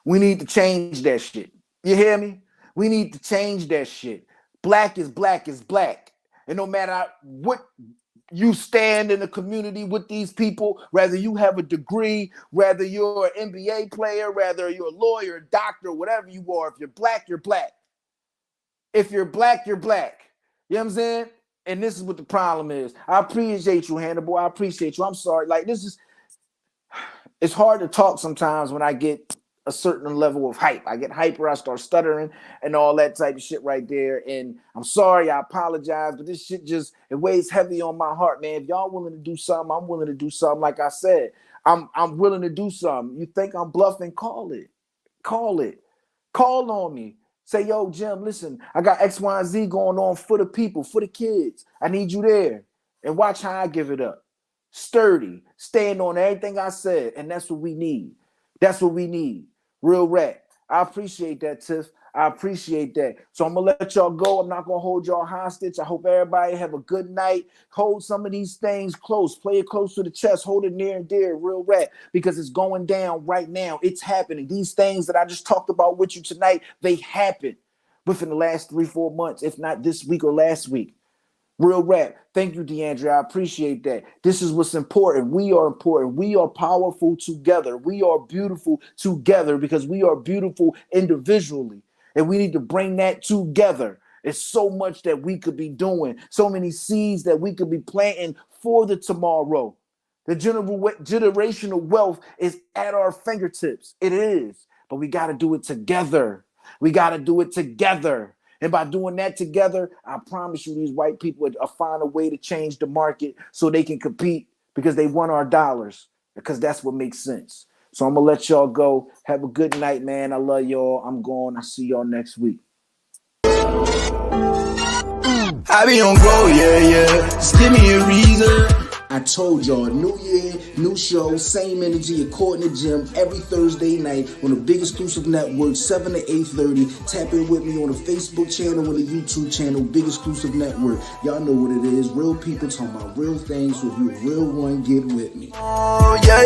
We need to change that shit. You hear me? We need to change that shit. Black is black is black. And no matter what you stand in the community with these people, whether you have a degree, whether you're an NBA player, whether you're a lawyer, a doctor, whatever you are, if you're black, you're black. If you're black, you're black. You know what I'm saying? And this is what the problem is. I appreciate you, Hannibal. I appreciate you. I'm sorry. Like, it's hard to talk sometimes when I get a certain level of hype. I get hyper, I start stuttering and all that type of shit right there. And I'm sorry, I apologize, but this shit it weighs heavy on my heart, man. If y'all willing to do something, I'm willing to do something. Like I said, I'm willing to do something. You think I'm bluffing? Call it. Call on me. Say, yo, Jim, listen, I got X, Y, and Z going on for the people, for the kids. I need you there. And watch how I give it up. Sturdy, stand on everything I said. And that's what we need. That's what we need. Real rap. I appreciate that, Tiff. I appreciate that. So I'm going to let y'all go. I'm not going to hold y'all hostage. I hope everybody have a good night. Hold some of these things close. Play it close to the chest. Hold it near and dear. Real rap. Because it's going down right now. It's happening. These things that I just talked about with you tonight, they happened within the last 3-4 months, if not this week or last week. Real rap. Thank you, DeAndre. I appreciate that. This is what's important. We are important. We are powerful together. We are beautiful together because we are beautiful individually. And we need to bring that together. It's so much that we could be doing. So many seeds that we could be planting for the tomorrow. The generational wealth is at our fingertips. It is. But we got to do it together. We got to do it together. And by doing that together, I promise you these white people will find a way to change the market so they can compete because they want our dollars, because that's what makes sense. So I'm going to let y'all go. Have a good night, man. I love y'all. I'm going. I'll see y'all next week. I be on go, yeah. Just give me a reason. I told y'all, new year, new show, same energy, according to Jim, every Thursday night on the big exclusive network, 7 to 8:30. Tap in with me on the Facebook channel, on the YouTube channel, big exclusive network. Y'all know what it is. Real people talking about real things. So if you're a real one, get with me. Oh, yeah.